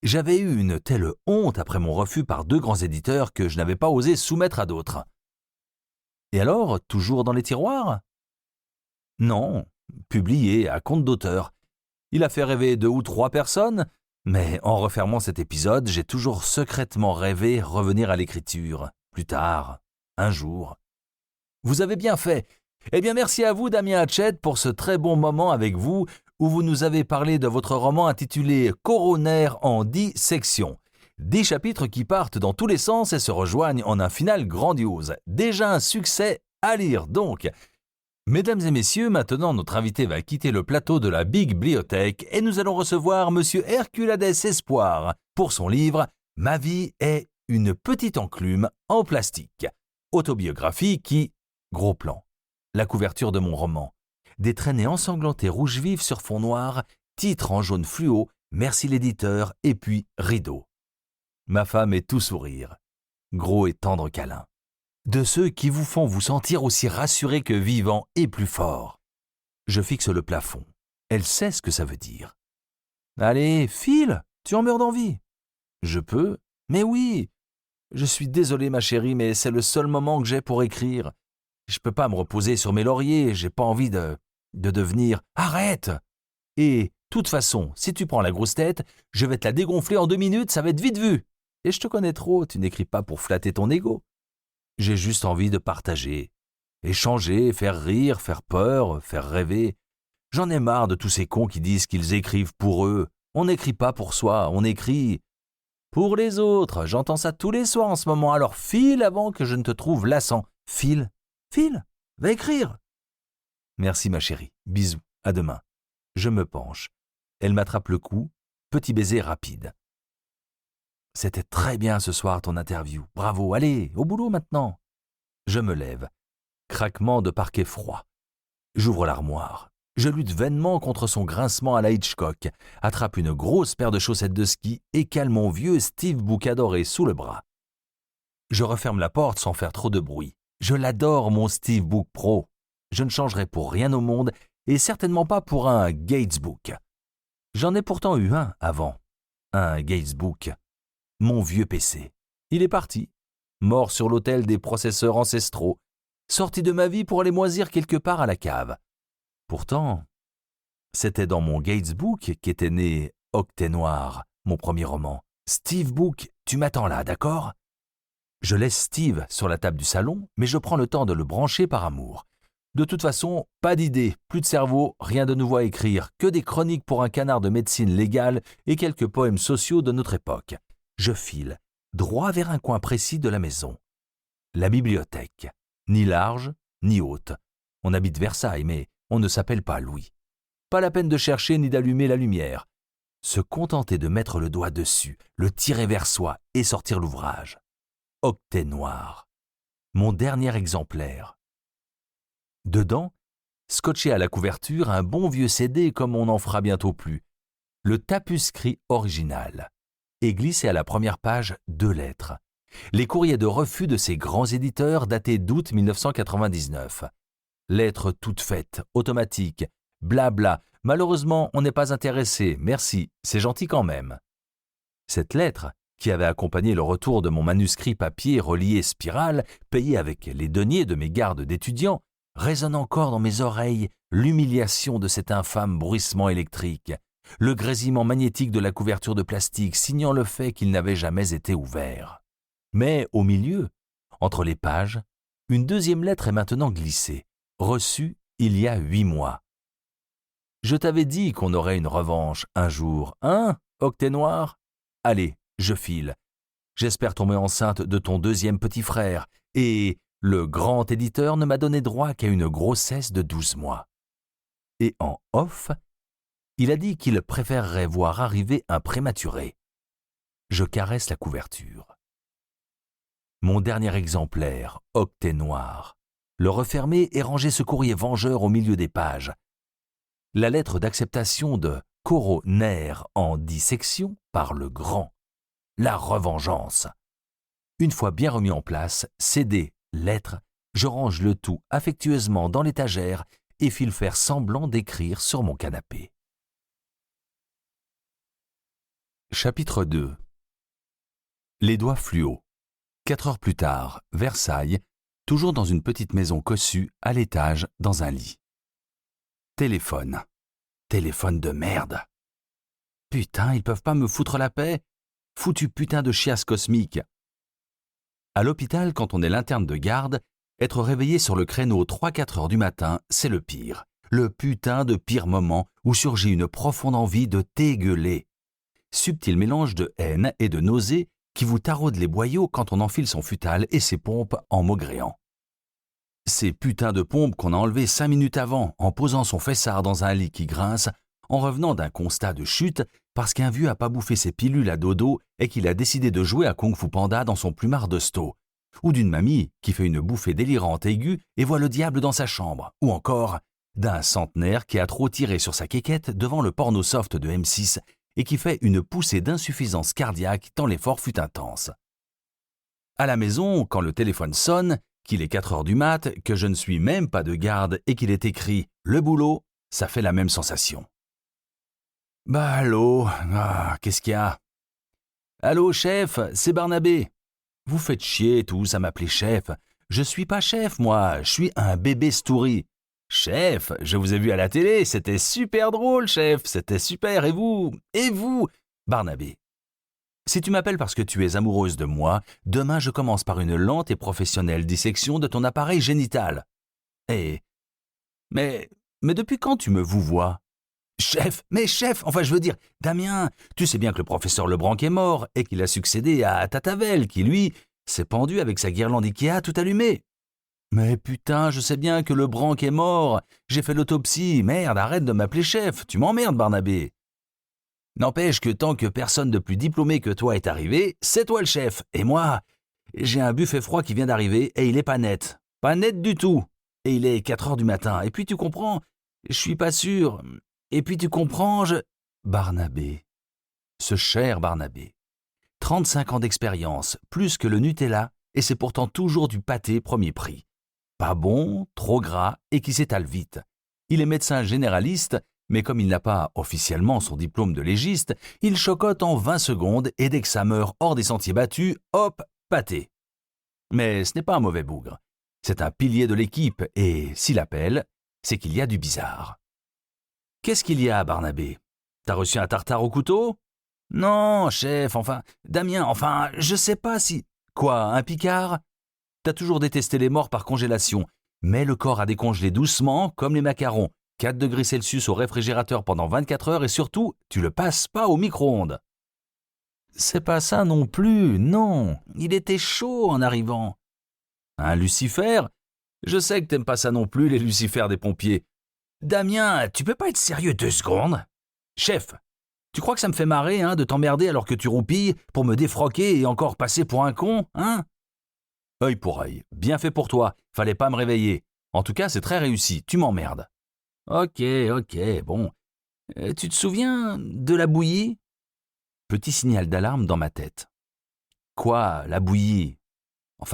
J'avais eu une telle honte après mon refus par 2 grands éditeurs que je n'avais pas osé soumettre à d'autres. Et alors, toujours dans les tiroirs? Non, publié à compte d'auteur. Il a fait rêver 2 ou 3 personnes, mais en refermant cet épisode, j'ai toujours secrètement rêvé revenir à l'écriture, plus tard, un jour. Vous avez bien fait. Eh bien, merci à vous, Damien Hachette, pour ce très bon moment avec vous, où vous nous avez parlé de votre roman intitulé « Coroner en 10 sections ». 10 chapitres qui partent dans tous les sens et se rejoignent en un final grandiose. Déjà un succès à lire, donc. Mesdames et messieurs, maintenant notre invité va quitter le plateau de la Bibliothèque et nous allons recevoir Monsieur Herculades Espoir pour son livre « Ma vie est une petite enclume en plastique ». Autobiographie qui... Gros plan. La couverture de mon roman. Des traînées ensanglantées rouge vif sur fond noir, titre en jaune fluo, merci l'éditeur, et puis rideau. Ma femme est tout sourire. Gros et tendre câlin. De ceux qui vous font vous sentir aussi rassuré que vivant et plus fort. Je fixe le plafond. Elle sait ce que ça veut dire. Allez, file, tu en meurs d'envie. Je peux? Mais oui. Je suis désolé ma chérie, mais c'est le seul moment que j'ai pour écrire. Je peux pas me reposer sur mes lauriers, j'ai pas envie de devenir... Arrête! Et, toute façon, si tu prends la grosse tête, je vais te la dégonfler en 2 minutes, ça va être vite vu. Et je te connais trop, tu n'écris pas pour flatter ton ego. J'ai juste envie de partager, échanger, faire rire, faire peur, faire rêver. J'en ai marre de tous ces cons qui disent qu'ils écrivent pour eux. On n'écrit pas pour soi, on écrit pour les autres. J'entends ça tous les soirs en ce moment, alors file avant que je ne te trouve lassant. File, va écrire. Merci ma chérie, bisous, à demain. Je me penche. Elle m'attrape le cou, petit baiser rapide. C'était très bien ce soir ton interview. Bravo, allez, au boulot maintenant. Je me lève. Craquement de parquet froid. J'ouvre l'armoire. Je lutte vainement contre son grincement à la Hitchcock, attrape une grosse paire de chaussettes de ski et cale mon vieux Steve Book adoré sous le bras. Je referme la porte sans faire trop de bruit. Je l'adore, mon Steve Book Pro. Je ne changerai pour rien au monde et certainement pas pour un Gatesbook. J'en ai pourtant eu un avant. Un Gatesbook. Mon vieux PC. Il est parti. Mort sur l'autel des processeurs ancestraux. Sorti de ma vie pour aller moisir quelque part à la cave. Pourtant, c'était dans mon Gatesbook qu'était né Octet Noir, mon premier roman. Steve Book, tu m'attends là, d'accord ? Je laisse Steve sur la table du salon, mais je prends le temps de le brancher par amour. De toute façon, pas d'idée, plus de cerveau, rien de nouveau à écrire, que des chroniques pour un canard de médecine légale et quelques poèmes sociaux de notre époque. Je file, droit vers un coin précis de la maison. La bibliothèque, ni large, ni haute. On habite Versailles, mais on ne s'appelle pas Louis. Pas la peine de chercher ni d'allumer la lumière. Se contenter de mettre le doigt dessus, le tirer vers soi et sortir l'ouvrage. Octet Noir. Mon dernier exemplaire. Dedans, scotché à la couverture, un bon vieux CD comme on n'en fera bientôt plus. Le tapuscrit original. Et glissé à la première page 2 lettres. Les courriers de refus de ces grands éditeurs datés d'août 1999. Lettres toutes faites, automatiques, blabla. Malheureusement, on n'est pas intéressé, merci, c'est gentil quand même. Cette lettre, qui avait accompagné le retour de mon manuscrit papier relié spirale, payé avec les deniers de mes gardes d'étudiants, résonne encore dans mes oreilles l'humiliation de cet infâme bruissement électrique, le grésillement magnétique de la couverture de plastique signant le fait qu'il n'avait jamais été ouvert. Mais au milieu, entre les pages, une deuxième lettre est maintenant glissée, reçue il y a 8 mois. Je t'avais dit qu'on aurait une revanche un jour, hein, Octet Noir ? Allez, je file. J'espère tomber enceinte de ton 2e petit frère, et le grand éditeur ne m'a donné droit qu'à une grossesse de 12 mois. Et en off, il a dit qu'il préférerait voir arriver un prématuré. Je caresse la couverture. Mon dernier exemplaire, Octet Noir. Le refermer et ranger ce courrier vengeur au milieu des pages. La lettre d'acceptation de Coroner en 10 sections par le grand. La revengeance. Une fois bien remis en place, CD, lettres, je range le tout affectueusement dans l'étagère et file faire semblant d'écrire sur mon canapé. Chapitre 2. Les doigts fluo. 4 heures plus tard, Versailles, toujours dans une petite maison cossue, à l'étage, dans un lit. Téléphone. Téléphone de merde. Putain, ils peuvent pas me foutre la paix? Foutu putain de chiasse cosmique. À l'hôpital, quand on est l'interne de garde, être réveillé sur le créneau 3-4 heures du matin, c'est le pire. Le putain de pire moment où surgit une profonde envie de t'égueuler. Subtil mélange de haine et de nausée qui vous taraude les boyaux quand on enfile son futal et ses pompes en maugréant. Ces putains de pompes qu'on a enlevées 5 minutes avant en posant son fessard dans un lit qui grince, en revenant d'un constat de chute parce qu'un vieux a pas bouffé ses pilules à dodo et qu'il a décidé de jouer à Kung Fu Panda dans son plumard de sto, ou d'une mamie qui fait une bouffée délirante aiguë et voit le diable dans sa chambre, ou encore d'un centenaire qui a trop tiré sur sa quéquette devant le porno soft de M6 et qui fait une poussée d'insuffisance cardiaque tant l'effort fut intense. À la maison, quand le téléphone sonne, qu'il est 4 heures du mat, que je ne suis même pas de garde et qu'il est écrit « le boulot », ça fait la même sensation. « Bah allô, qu'est-ce qu'il y a ?»« Allô chef, c'est Barnabé. »« Vous faites chier tous à m'appeler chef. Je suis pas chef moi, je suis un bébé stouri. »« Chef, je vous ai vu à la télé, c'était super drôle chef, c'était super, et vous ?»« Barnabé. Si tu m'appelles parce que tu es amoureuse de moi, demain je commence par une lente et professionnelle dissection de ton appareil génital. Mais depuis quand tu me vouvoies ? Chef, enfin je veux dire, Damien, tu sais bien que le professeur Lebranc est mort et qu'il a succédé à Tatavel qui, lui, s'est pendu avec sa guirlande Ikea tout allumée. Mais putain, je sais bien que Lebranc est mort, j'ai fait l'autopsie, merde, arrête de m'appeler chef, tu m'emmerdes Barnabé. N'empêche que tant que personne de plus diplômé que toi est arrivé, c'est toi le chef, et moi, j'ai un buffet froid qui vient d'arriver et il est pas net du tout, et il est 4 heures du matin, et puis tu comprends, je suis pas sûr... Et puis tu comprends, Barnabé. Ce cher Barnabé. 35 ans d'expérience, plus que le Nutella, et c'est pourtant toujours du pâté premier prix. Pas bon, trop gras, et qui s'étale vite. Il est médecin généraliste, mais comme il n'a pas officiellement son diplôme de légiste, il chocotte en 20 secondes, et dès que ça meurt hors des sentiers battus, hop, pâté. Mais ce n'est pas un mauvais bougre. C'est un pilier de l'équipe, et s'il appelle, c'est qu'il y a du bizarre. Qu'est-ce qu'il y a, Barnabé? T'as reçu un tartare au couteau? Non, chef, Damien, je sais pas si... Quoi, un picard? T'as toujours détesté les morts par congélation. Mets le corps à décongeler doucement, comme les macarons. 4 degrés Celsius au réfrigérateur pendant 24 heures et surtout, tu le passes pas au micro-ondes. C'est pas ça non plus, non. Il était chaud en arrivant. Un Lucifer? Je sais que t'aimes pas ça non plus, les lucifères des pompiers. Damien, tu peux pas être sérieux 2 secondes? Chef, tu crois que ça me fait marrer de t'emmerder alors que tu roupilles pour me défroquer et encore passer pour un con, hein? Œil pour œil, bien fait pour toi, fallait pas me réveiller. En tout cas, c'est très réussi, tu m'emmerdes. Ok, bon. Tu te souviens de la bouillie? Petit signal d'alarme dans ma tête. Quoi, la bouillie?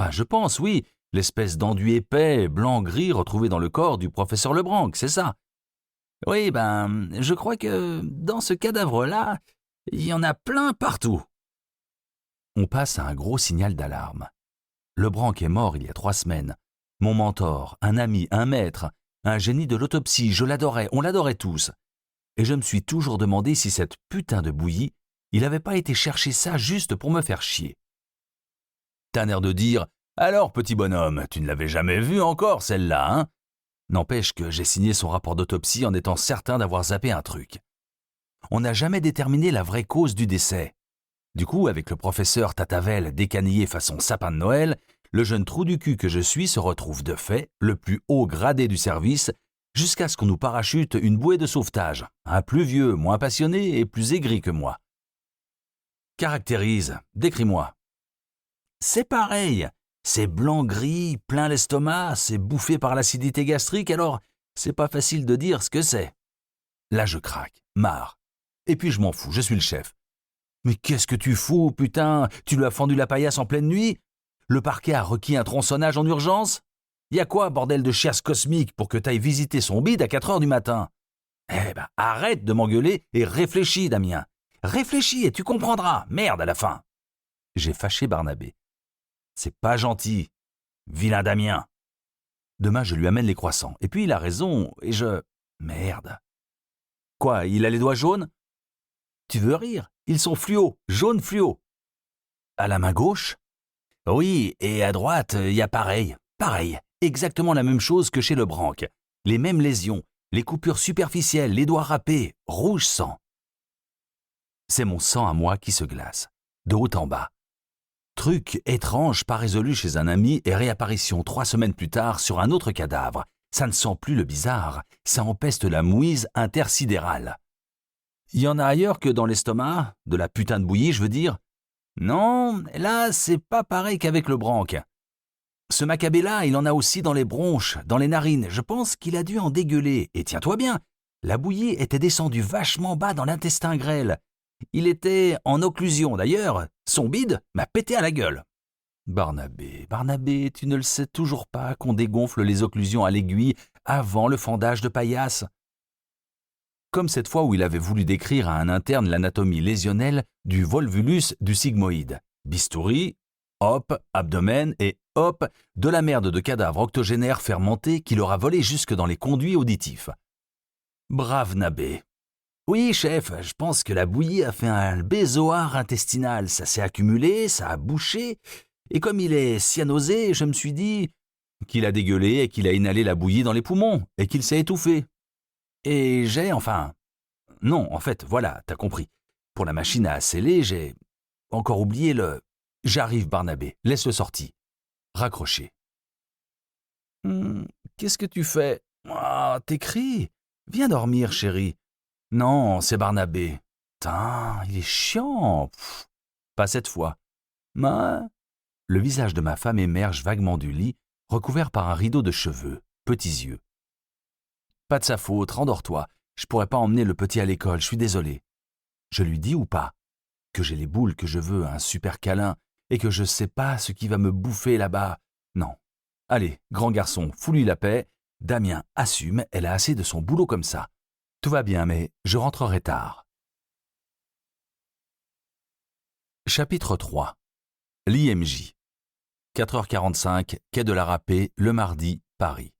Je pense, oui. L'espèce d'enduit épais, blanc-gris retrouvé dans le corps du professeur Lebranc, c'est ça? Oui, je crois que dans ce cadavre-là, il y en a plein partout. On passe à un gros signal d'alarme. Lebranc est mort il y a 3 semaines. Mon mentor, un ami, un maître, un génie de l'autopsie, je l'adorais, on l'adorait tous. Et je me suis toujours demandé si cette putain de bouillie, il n'avait pas été chercher ça juste pour me faire chier. T'as un air de dire... Alors, petit bonhomme, tu ne l'avais jamais vue encore, celle-là, hein? N'empêche que j'ai signé son rapport d'autopsie en étant certain d'avoir zappé un truc. On n'a jamais déterminé la vraie cause du décès. Du coup, avec le professeur Tatavel décanillé façon sapin de Noël, le jeune trou du cul que je suis se retrouve de fait le plus haut gradé du service jusqu'à ce qu'on nous parachute une bouée de sauvetage, un plus vieux, moins passionné et plus aigri que moi. Caractérise, décris-moi. C'est pareil. C'est blanc-gris, plein l'estomac, c'est bouffé par l'acidité gastrique, alors c'est pas facile de dire ce que c'est. Là je craque, marre. Et puis je m'en fous, je suis le chef. Mais qu'est-ce que tu fous, putain? Tu lui as fendu la paillasse en pleine nuit? Le parquet a requis un tronçonnage en urgence? Y a quoi, bordel de chiasse cosmique, pour que t'ailles visiter son bide à 4 heures du matin? Arrête de m'engueuler et réfléchis, Damien. Réfléchis et tu comprendras. Merde à la fin. J'ai fâché Barnabé. C'est pas gentil. Vilain Damien. Demain, je lui amène les croissants. Et puis, il a raison, et je... Merde. Quoi, il a les doigts jaunes? Tu veux rire? Ils sont fluo, jaune fluo. À la main gauche? Oui, et à droite, il y a pareil. Pareil, exactement la même chose que chez le branque. Les mêmes lésions, les coupures superficielles, les doigts râpés, rouge sang. C'est mon sang à moi qui se glace, de haut en bas. Truc étrange pas résolu chez un ami et réapparition 3 semaines plus tard sur un autre cadavre. Ça ne sent plus le bizarre, ça empeste la mouise intersidérale. Il y en a ailleurs que dans l'estomac, de la putain de bouillie, je veux dire. Non, là, c'est pas pareil qu'avec le branque. Ce macabé-là, il en a aussi dans les bronches, dans les narines. Je pense qu'il a dû en dégueuler. Et tiens-toi bien, la bouillie était descendue vachement bas dans l'intestin grêle. Il était en occlusion d'ailleurs. Son bide m'a pété à la gueule. Barnabé, tu ne le sais toujours pas qu'on dégonfle les occlusions à l'aiguille avant le fendage de paillasse. Comme cette fois où il avait voulu décrire à un interne l'anatomie lésionnelle du volvulus du sigmoïde. Bistouri, hop, abdomen et hop, de la merde de cadavre octogénaire fermenté qui leur a volé jusque dans les conduits auditifs. Brave Nabé. Oui, chef, je pense que la bouillie a fait un bézoard intestinal. Ça s'est accumulé, ça a bouché. Et comme il est cyanosé, je me suis dit qu'il a dégueulé et qu'il a inhalé la bouillie dans les poumons et qu'il s'est étouffé. Et non, en fait, voilà, t'as compris. Pour la machine à sceller, j'ai encore oublié le... J'arrive, Barnabé, laisse-le sorti. Raccroché. Qu'est-ce que tu fais? Ah, t'écris. Viens dormir, chérie. Non, c'est Barnabé. Tain, il est chiant. Pas cette fois. Le visage de ma femme émerge vaguement du lit, recouvert par un rideau de cheveux, petits yeux. Pas de sa faute, rendors-toi. Je pourrais pas emmener le petit à l'école, je suis désolé. Je lui dis ou pas? Que j'ai les boules, que je veux un super câlin, et que je sais pas ce qui va me bouffer là-bas. Non. Allez, grand garçon, fous-lui la paix. Damien assume, elle a assez de son boulot comme ça. Tout va bien, mais je rentrerai tard. Chapitre 3. L'IMJ. 4h45, quai de la Râpée, le mardi, Paris.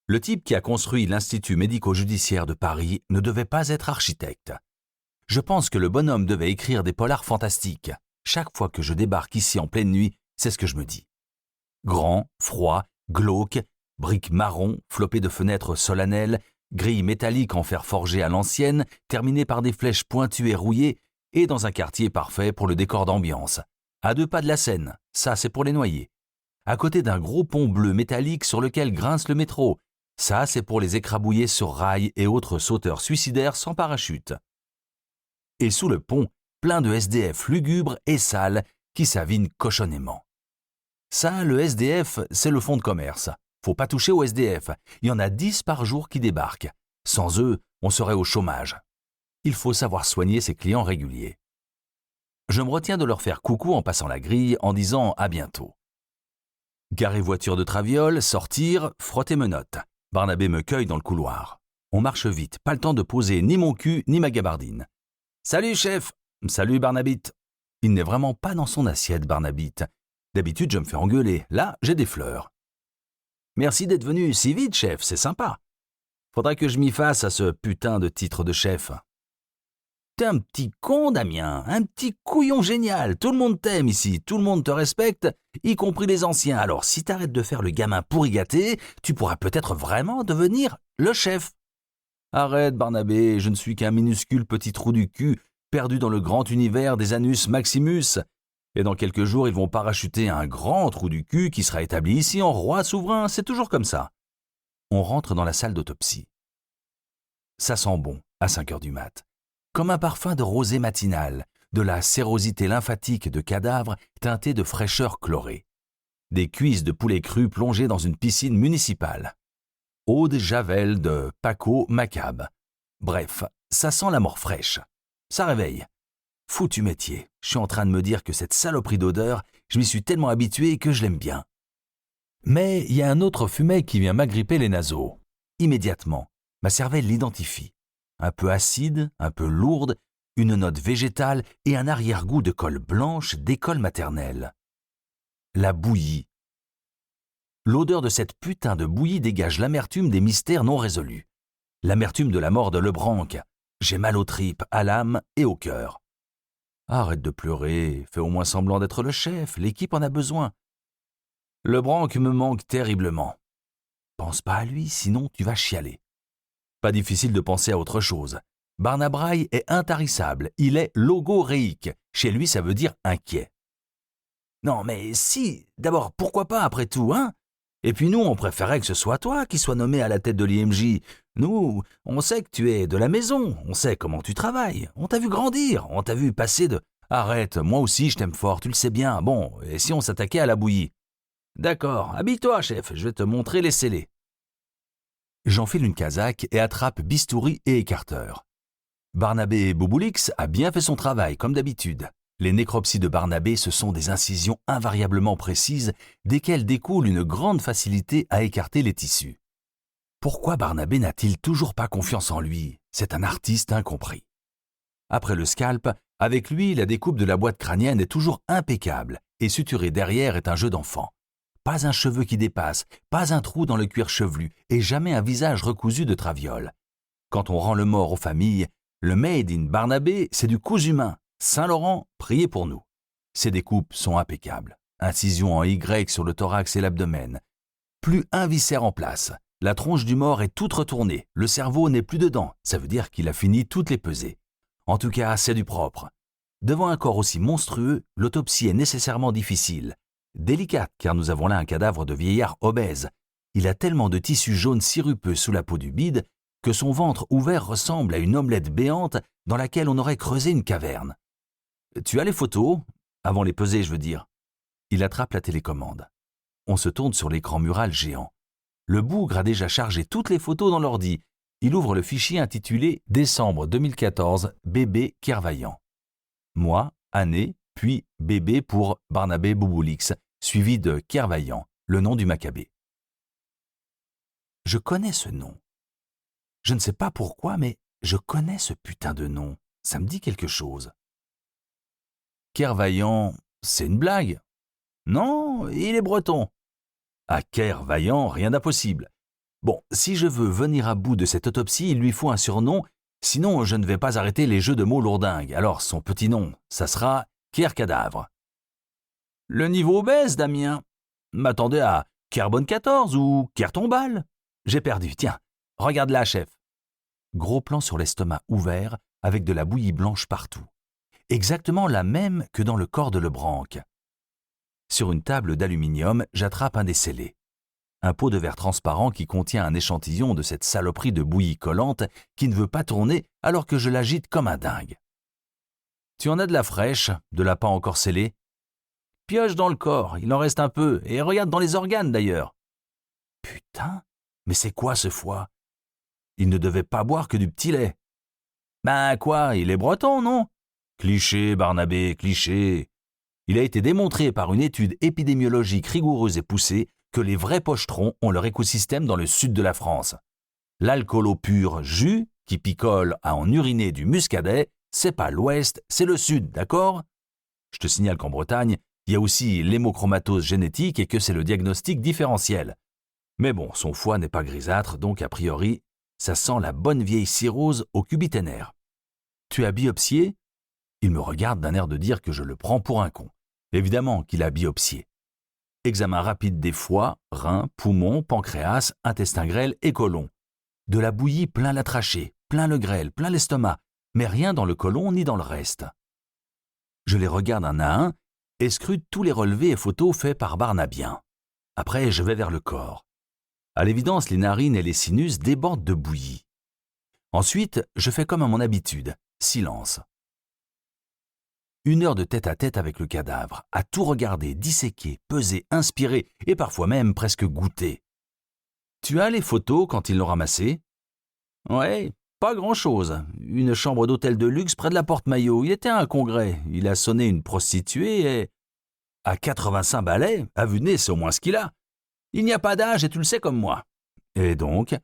Le type qui a construit l'Institut médico-judiciaire de Paris ne devait pas être architecte. Je pense que le bonhomme devait écrire des polars fantastiques. Chaque fois que je débarque ici en pleine nuit, c'est ce que je me dis. Grand, froid, glauque, briques marron, flopées de fenêtres solennelles, grilles métalliques en fer forgé à l'ancienne, terminées par des flèches pointues et rouillées, et dans un quartier parfait pour le décor d'ambiance. À 2 pas de la Seine, ça c'est pour les noyés. À côté d'un gros pont bleu métallique sur lequel grince le métro, ça c'est pour les écrabouillés sur rails et autres sauteurs suicidaires sans parachute. Et sous le pont, plein de SDF lugubres et sales qui s'avinent cochonnément. Ça, le SDF, c'est le fonds de commerce. Faut pas toucher au SDF. Il y en a 10 par jour qui débarquent. Sans eux, on serait au chômage. Il faut savoir soigner ses clients réguliers. Je me retiens de leur faire coucou en passant la grille en disant à bientôt. Garer voiture de traviole, sortir, frotter menottes. Barnabé me cueille dans le couloir. On marche vite, pas le temps de poser ni mon cul ni ma gabardine. Salut chef! Salut Barnabite! Il n'est vraiment pas dans son assiette, Barnabite. D'habitude, je me fais engueuler. Là, j'ai des fleurs. Merci d'être venu si vite, chef, c'est sympa. Faudra que je m'y fasse à ce putain de titre de chef. T'es un petit con, Damien, un petit couillon génial. Tout le monde t'aime ici, tout le monde te respecte, y compris les anciens. Alors, si t'arrêtes de faire le gamin pourri gâté, tu pourras peut-être vraiment devenir le chef. Arrête, Barnabé, je ne suis qu'un minuscule petit trou du cul, perdu dans le grand univers des Anus Maximus. Et dans quelques jours, ils vont parachuter un grand trou du cul qui sera établi ici en roi souverain. C'est toujours comme ça. On rentre dans la salle d'autopsie. Ça sent bon, à 5h du mat. Comme un parfum de rosée matinale, de la sérosité lymphatique de cadavres teintés de fraîcheur chlorée. Des cuisses de poulet cru plongées dans une piscine municipale. Eau de javel de Paco Macab. Bref, ça sent la mort fraîche. Ça réveille. Foutu métier, je suis en train de me dire que cette saloperie d'odeur, je m'y suis tellement habitué que je l'aime bien. Mais il y a un autre fumet qui vient m'agripper les naseaux. Immédiatement, ma cervelle l'identifie. Un peu acide, un peu lourde, une note végétale et un arrière-goût de colle blanche d'école maternelle. La bouillie. L'odeur de cette putain de bouillie dégage l'amertume des mystères non résolus. L'amertume de la mort de Lebranc. J'ai mal aux tripes, à l'âme et au cœur. Arrête de pleurer, fais au moins semblant d'être le chef, l'équipe en a besoin. Lebranc me manque terriblement. Pense pas à lui, sinon tu vas chialer. Pas difficile de penser à autre chose. Barnab Braille est intarissable, il est logoréique. Chez lui, ça veut dire inquiet. Non, mais si, d'abord, pourquoi pas après tout, hein? Et puis nous, on préférait que ce soit toi qui sois nommé à la tête de l'IMJ. Nous, on sait que tu es de la maison, on sait comment tu travailles, on t'a vu grandir, on t'a vu passer de... Arrête, moi aussi je t'aime fort, tu le sais bien. Bon, et si on s'attaquait à la bouillie? D'accord, habille-toi, chef, je vais te montrer les scellés. J'enfile une casaque et attrape bistouri et écarteur. Barnabé Bouboulix a bien fait son travail, comme d'habitude. Les nécropsies de Barnabé, ce sont des incisions invariablement précises, desquelles découle une grande facilité à écarter les tissus. Pourquoi Barnabé n'a-t-il toujours pas confiance en lui? C'est un artiste incompris. Après le scalp, avec lui, la découpe de la boîte crânienne est toujours impeccable, et suturer derrière est un jeu d'enfant. Pas un cheveu qui dépasse, pas un trou dans le cuir chevelu, et jamais un visage recousu de traviole. Quand on rend le mort aux familles, le made in Barnabé, c'est du cousu humain. Saint-Laurent, priez pour nous. Ces découpes sont impeccables. Incision en Y sur le thorax et l'abdomen. Plus un viscère en place. La tronche du mort est toute retournée. Le cerveau n'est plus dedans. Ça veut dire qu'il a fini toutes les pesées. En tout cas, c'est du propre. Devant un corps aussi monstrueux, l'autopsie est nécessairement difficile. Délicate, car nous avons là un cadavre de vieillard obèse. Il a tellement de tissu jaune sirupeux sous la peau du bide que son ventre ouvert ressemble à une omelette béante dans laquelle on aurait creusé une caverne. Tu as les photos? Avant les peser, je veux dire. Il attrape la télécommande. On se tourne sur l'écran mural géant. Le bougre a déjà chargé toutes les photos dans l'ordi. Il ouvre le fichier intitulé « Décembre 2014, bébé Kervaillant ». Mois, année, puis bébé pour Barnabé Bouboulix, suivi de Kervaillant, le nom du Maccabée. Je connais ce nom. Je ne sais pas pourquoi, mais je connais ce putain de nom. Ça me dit quelque chose. Kervaillant, c'est une blague? Non, il est breton. À Kervaillant, rien d'impossible. Bon, si je veux venir à bout de cette autopsie, il lui faut un surnom, sinon je ne vais pas arrêter les jeux de mots lourdingues. Alors son petit nom, ça sera Kercadavre. Le niveau baisse, Damien. M'attendais à Carbone 14 ou Kertombal. J'ai perdu, tiens, regarde là, chef. Gros plan sur l'estomac ouvert, avec de la bouillie blanche partout. Exactement la même que dans le corps de Lebranc. Sur une table d'aluminium, j'attrape un des scellés. Un pot de verre transparent qui contient un échantillon de cette saloperie de bouillie collante qui ne veut pas tourner alors que je l'agite comme un dingue. Tu en as de la fraîche, de la pas encore scellée? Pioche dans le corps, il en reste un peu, et regarde dans les organes d'ailleurs. Putain, mais c'est quoi ce foie? Il ne devait pas boire que du petit lait. Ben quoi, il est breton, non? Cliché, Barnabé, cliché. Il a été démontré par une étude épidémiologique rigoureuse et poussée que les vrais pochetrons ont leur écosystème dans le sud de la France. L'alcoolo pur jus, qui picole à en uriner du muscadet, c'est pas l'ouest, c'est le sud, d'accord? Je te signale qu'en Bretagne, il y a aussi l'hémochromatose génétique et que c'est le diagnostic différentiel. Mais bon, son foie n'est pas grisâtre, donc a priori, ça sent la bonne vieille cirrhose au cubiténaire. Tu as biopsié? Il me regarde d'un air de dire que je le prends pour un con. Évidemment qu'il a biopsié. Examen rapide des foies, reins, poumons, pancréas, intestin grêle et côlon. De la bouillie plein la trachée, plein le grêle, plein l'estomac, mais rien dans le côlon ni dans le reste. Je les regarde un à un et scrute tous les relevés et photos faits par Barnabien. Après, je vais vers le corps. À l'évidence, les narines et les sinus débordent de bouillie. Ensuite, je fais comme à mon habitude, silence. 1 heure de tête-à-tête avec le cadavre, à tout regarder, disséquer, peser, inspirer et parfois même presque goûter. Tu as les photos quand ils l'ont ramassé? Ouais, pas grand-chose. Une chambre d'hôtel de luxe près de la Porte-Maillot. Il était à un congrès. Il a sonné une prostituée et... À 85 balais, à vue de nez, c'est au moins ce qu'il a. Il n'y a pas d'âge et tu le sais comme moi. Et donc?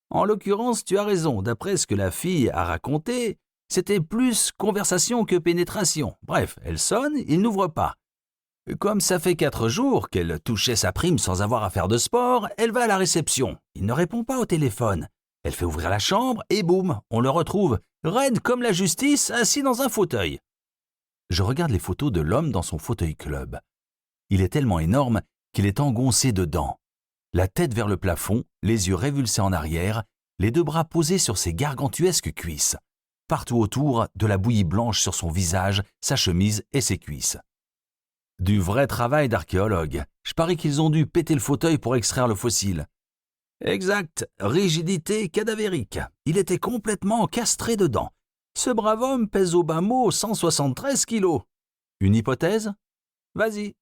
En l'occurrence, tu as raison. D'après ce que la fille a raconté, C'était plus conversation que pénétration. Bref, elle sonne, il n'ouvre pas. Comme ça fait 4 jours qu'elle touchait sa prime sans avoir à faire de sport, elle va à la réception. Il ne répond pas au téléphone. Elle fait ouvrir la chambre et boum, on le retrouve, raide comme la justice, assis dans un fauteuil. Je regarde les photos de l'homme dans son fauteuil club. Il est tellement énorme qu'il est engoncé dedans. La tête vers le plafond, les yeux révulsés en arrière, les 2 bras posés sur ses gargantuesques cuisses. Partout autour, de la bouillie blanche sur son visage, sa chemise et ses cuisses. Du vrai travail d'archéologue. Je parie qu'ils ont dû péter le fauteuil pour extraire le fossile. Exact, rigidité cadavérique. Il était complètement castré dedans. Ce brave homme pèse au bas mot 173 kilos. Une hypothèse? Vas-y.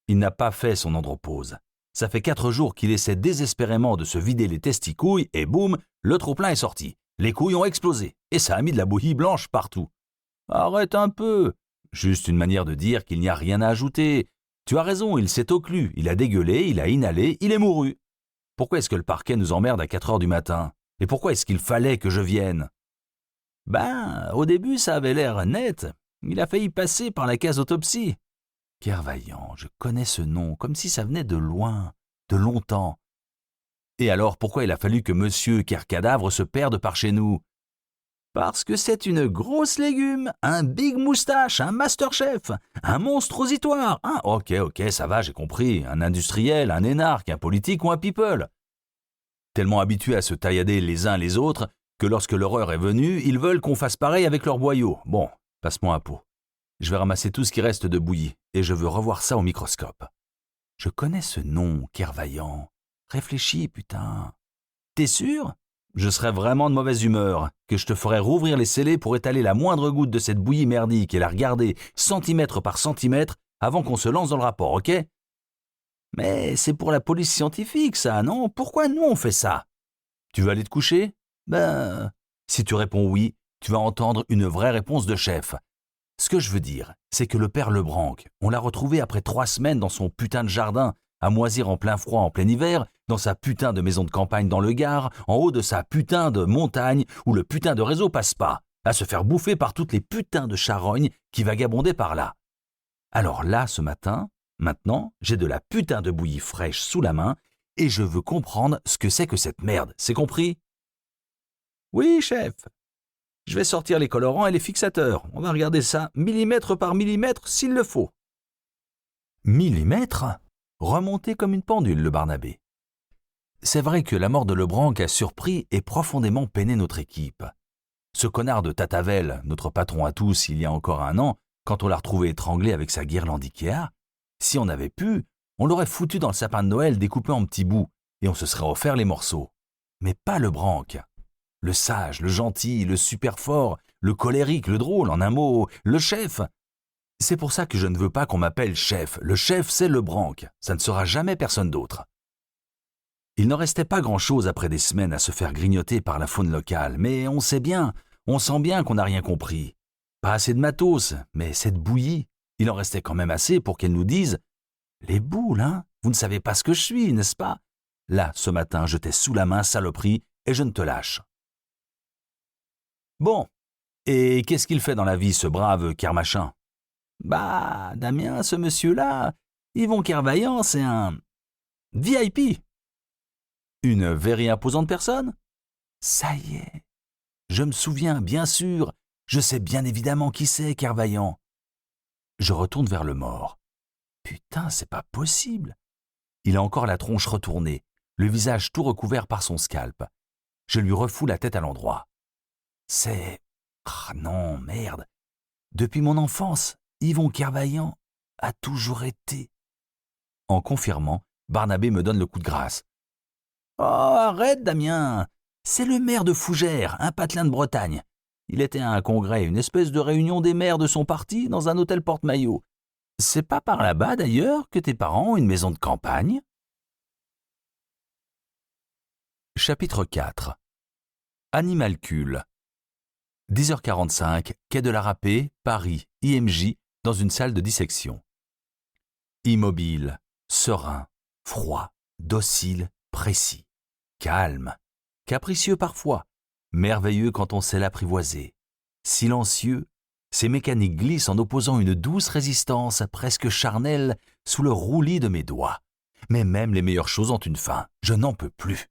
Il n'a pas fait son andropause. Ça fait 4 jours qu'il essaie désespérément de se vider les testicouilles et boum, le trop-plein est sorti. Les couilles ont explosé et ça a mis de la bouillie blanche partout. Arrête un peu. Juste une manière de dire qu'il n'y a rien à ajouter. Tu as raison, il s'est oclu, il a dégueulé, il a inhalé, il est mouru. Pourquoi est-ce que le parquet nous emmerde à 4 heures du matin? Et pourquoi est-ce qu'il fallait que je vienne? Au début, ça avait l'air net. Il a failli passer par la case autopsie. Kervaillant, je connais ce nom, comme si ça venait de loin, de longtemps. Et alors, pourquoi il a fallu que Monsieur Kercadavre se perde par chez nous? Parce que c'est une grosse légume, un big moustache, un masterchef, un monstrositoire. Ok, ça va, j'ai compris. Un industriel, un énarque, un politique ou un people. Tellement habitués à se taillader les uns les autres que lorsque l'horreur est venue, ils veulent qu'on fasse pareil avec leurs boyaux. Bon, passe-moi un pot. Je vais ramasser tout ce qui reste de bouillie et je veux revoir ça au microscope. Je connais ce nom, Kervaillant. Réfléchis, putain. T'es sûr? Je serais vraiment de mauvaise humeur, que je te ferais rouvrir les scellés pour étaler la moindre goutte de cette bouillie merdique et la regarder centimètre par centimètre avant qu'on se lance dans le rapport, ok? Mais c'est pour la police scientifique, ça, non? Pourquoi nous on fait ça? Tu veux aller te coucher? Si tu réponds oui, tu vas entendre une vraie réponse de chef. Ce que je veux dire, c'est que le père Lebranc, on l'a retrouvé après 3 semaines dans son putain de jardin, à moisir en plein froid en plein hiver, dans sa putain de maison de campagne dans le Gard, en haut de sa putain de montagne où le putain de réseau passe pas, à se faire bouffer par toutes les putains de charognes qui vagabondaient par là. Alors là, ce matin, maintenant, j'ai de la putain de bouillie fraîche sous la main et je veux comprendre ce que c'est que cette merde, c'est compris? Oui, chef. Je vais sortir les colorants et les fixateurs. On va regarder ça millimètre par millimètre s'il le faut. Millimètre? Remonté comme une pendule, le Barnabé. C'est vrai que la mort de Lebranc a surpris et profondément peiné notre équipe. Ce connard de Tatavel, notre patron à tous il y a encore 1 an, quand on l'a retrouvé étranglé avec sa guirlande Ikea, si on avait pu, on l'aurait foutu dans le sapin de Noël découpé en petits bouts et on se serait offert les morceaux. Mais pas Lebranc. Le sage, le gentil, le super fort, le colérique, le drôle, en un mot, le chef. C'est pour ça que je ne veux pas qu'on m'appelle chef. Le chef, c'est Lebranc. Ça ne sera jamais personne d'autre. Il n'en restait pas grand-chose après des semaines à se faire grignoter par la faune locale, mais on sent bien qu'on n'a rien compris. Pas assez de matos, mais cette bouillie, il en restait quand même assez pour qu'elle nous dise « Les boules, hein? Vous ne savez pas ce que je suis, n'est-ce pas? Là, ce matin, je t'ai sous la main, saloperie, et je ne te lâche. » Bon, et qu'est-ce qu'il fait dans la vie, ce brave Kermachin? Damien, ce monsieur-là, Yvon Kervaillant, c'est un VIP. Une very imposante personne? Ça y est. Je me souviens, bien sûr. Je sais bien évidemment qui c'est, Kervaillant. Je retourne vers le mort. Putain, c'est pas possible. Il a encore la tronche retournée, le visage tout recouvert par son scalp. Je lui refous la tête à l'endroit. C'est... Ah non, merde. Depuis mon enfance, Yvon Kervaillant a toujours été. En confirmant, Barnabé me donne le coup de grâce. Oh, arrête, Damien. C'est le maire de Fougères, un patelin de Bretagne. Il était à un congrès, une espèce de réunion des maires de son parti dans un hôtel porte-maillot. C'est pas par là-bas, d'ailleurs, que tes parents ont une maison de campagne? Chapitre 4. Animalcule. 10h45, quai de la Râpée, Paris, IMJ, dans une salle de dissection. Immobile, serein, froid, docile, précis, calme, capricieux parfois, merveilleux quand on sait l'apprivoiser. Silencieux, ces mécaniques glissent en opposant une douce résistance, presque charnelle, sous le roulis de mes doigts. Mais même les meilleures choses ont une fin. Je n'en peux plus.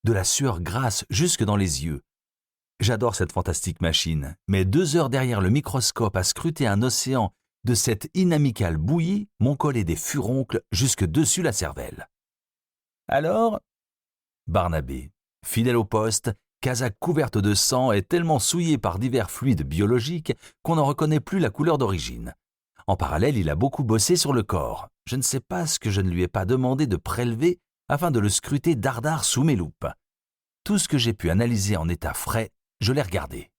De la sueur grasse jusque dans les yeux. J'adore cette fantastique machine, mais 2 heures derrière le microscope à scruter un océan de cette inamicale bouillie m'ont collé des furoncles jusque dessus la cervelle. Alors, Barnabé, fidèle au poste, casaque couverte de sang et tellement souillée par divers fluides biologiques qu'on n'en reconnaît plus la couleur d'origine. En parallèle, il a beaucoup bossé sur le corps. Je ne sais pas ce que je ne lui ai pas demandé de prélever afin de le scruter dardard sous mes loupes. Tout ce que j'ai pu analyser en état frais, je l'ai regardé.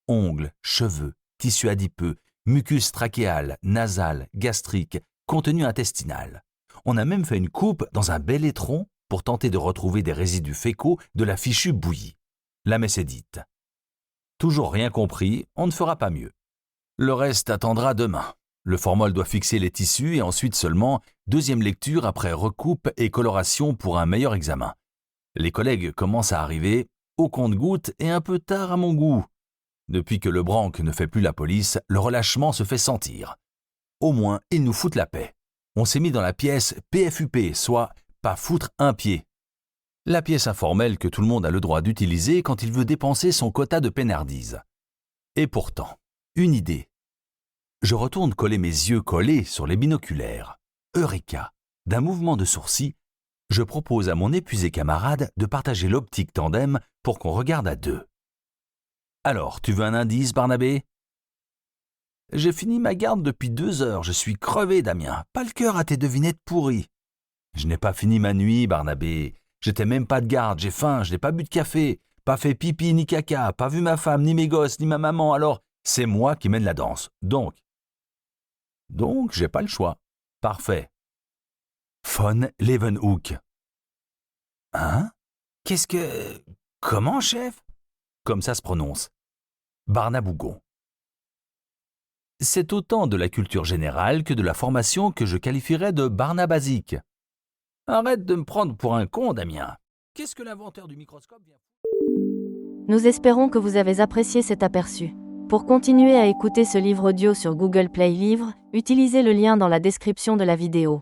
Ongles, cheveux, tissu adipeux, mucus trachéal, nasal, gastrique, contenu intestinal. On a même fait une coupe dans un bel étron pour tenter de retrouver des résidus fécaux de la fichue bouillie. La messe est dite. Toujours rien compris, on ne fera pas mieux. Le reste attendra demain. Le formol doit fixer les tissus et ensuite seulement 2e lecture après recoupe et coloration pour un meilleur examen. Les collègues commencent à arriver, au compte-gouttes et un peu tard à mon goût. Depuis que le branque ne fait plus la police, le relâchement se fait sentir. Au moins, ils nous foutent la paix. On s'est mis dans la pièce PFUP, soit pas foutre un pied. La pièce informelle que tout le monde a le droit d'utiliser quand il veut dépenser son quota de peinardise. Et pourtant, une idée. Je retourne coller mes yeux collés sur les binoculaires. Eureka! D'un mouvement de sourcil, je propose à mon épuisé camarade de partager l'optique tandem pour qu'on regarde à 2. Alors, tu veux un indice, Barnabé? J'ai fini ma garde depuis 2 heures, je suis crevé, Damien. Pas le cœur à tes devinettes pourries. Je n'ai pas fini ma nuit, Barnabé. J'étais même pas de garde, j'ai faim, je n'ai pas bu de café, pas fait pipi ni caca, pas vu ma femme, ni mes gosses, ni ma maman, alors c'est moi qui mène la danse. Donc, j'ai pas le choix. Parfait. Von Leeuwenhoek. Hein? Comment, chef? Comme ça se prononce. Barnabougon. C'est autant de la culture générale que de la formation que je qualifierais de barnabasique. Arrête de me prendre pour un con, Damien. Qu'est-ce que l'inventeur du microscope vient... Nous espérons que vous avez apprécié cet aperçu. Pour continuer à écouter ce livre audio sur Google Play Livres, utilisez le lien dans la description de la vidéo.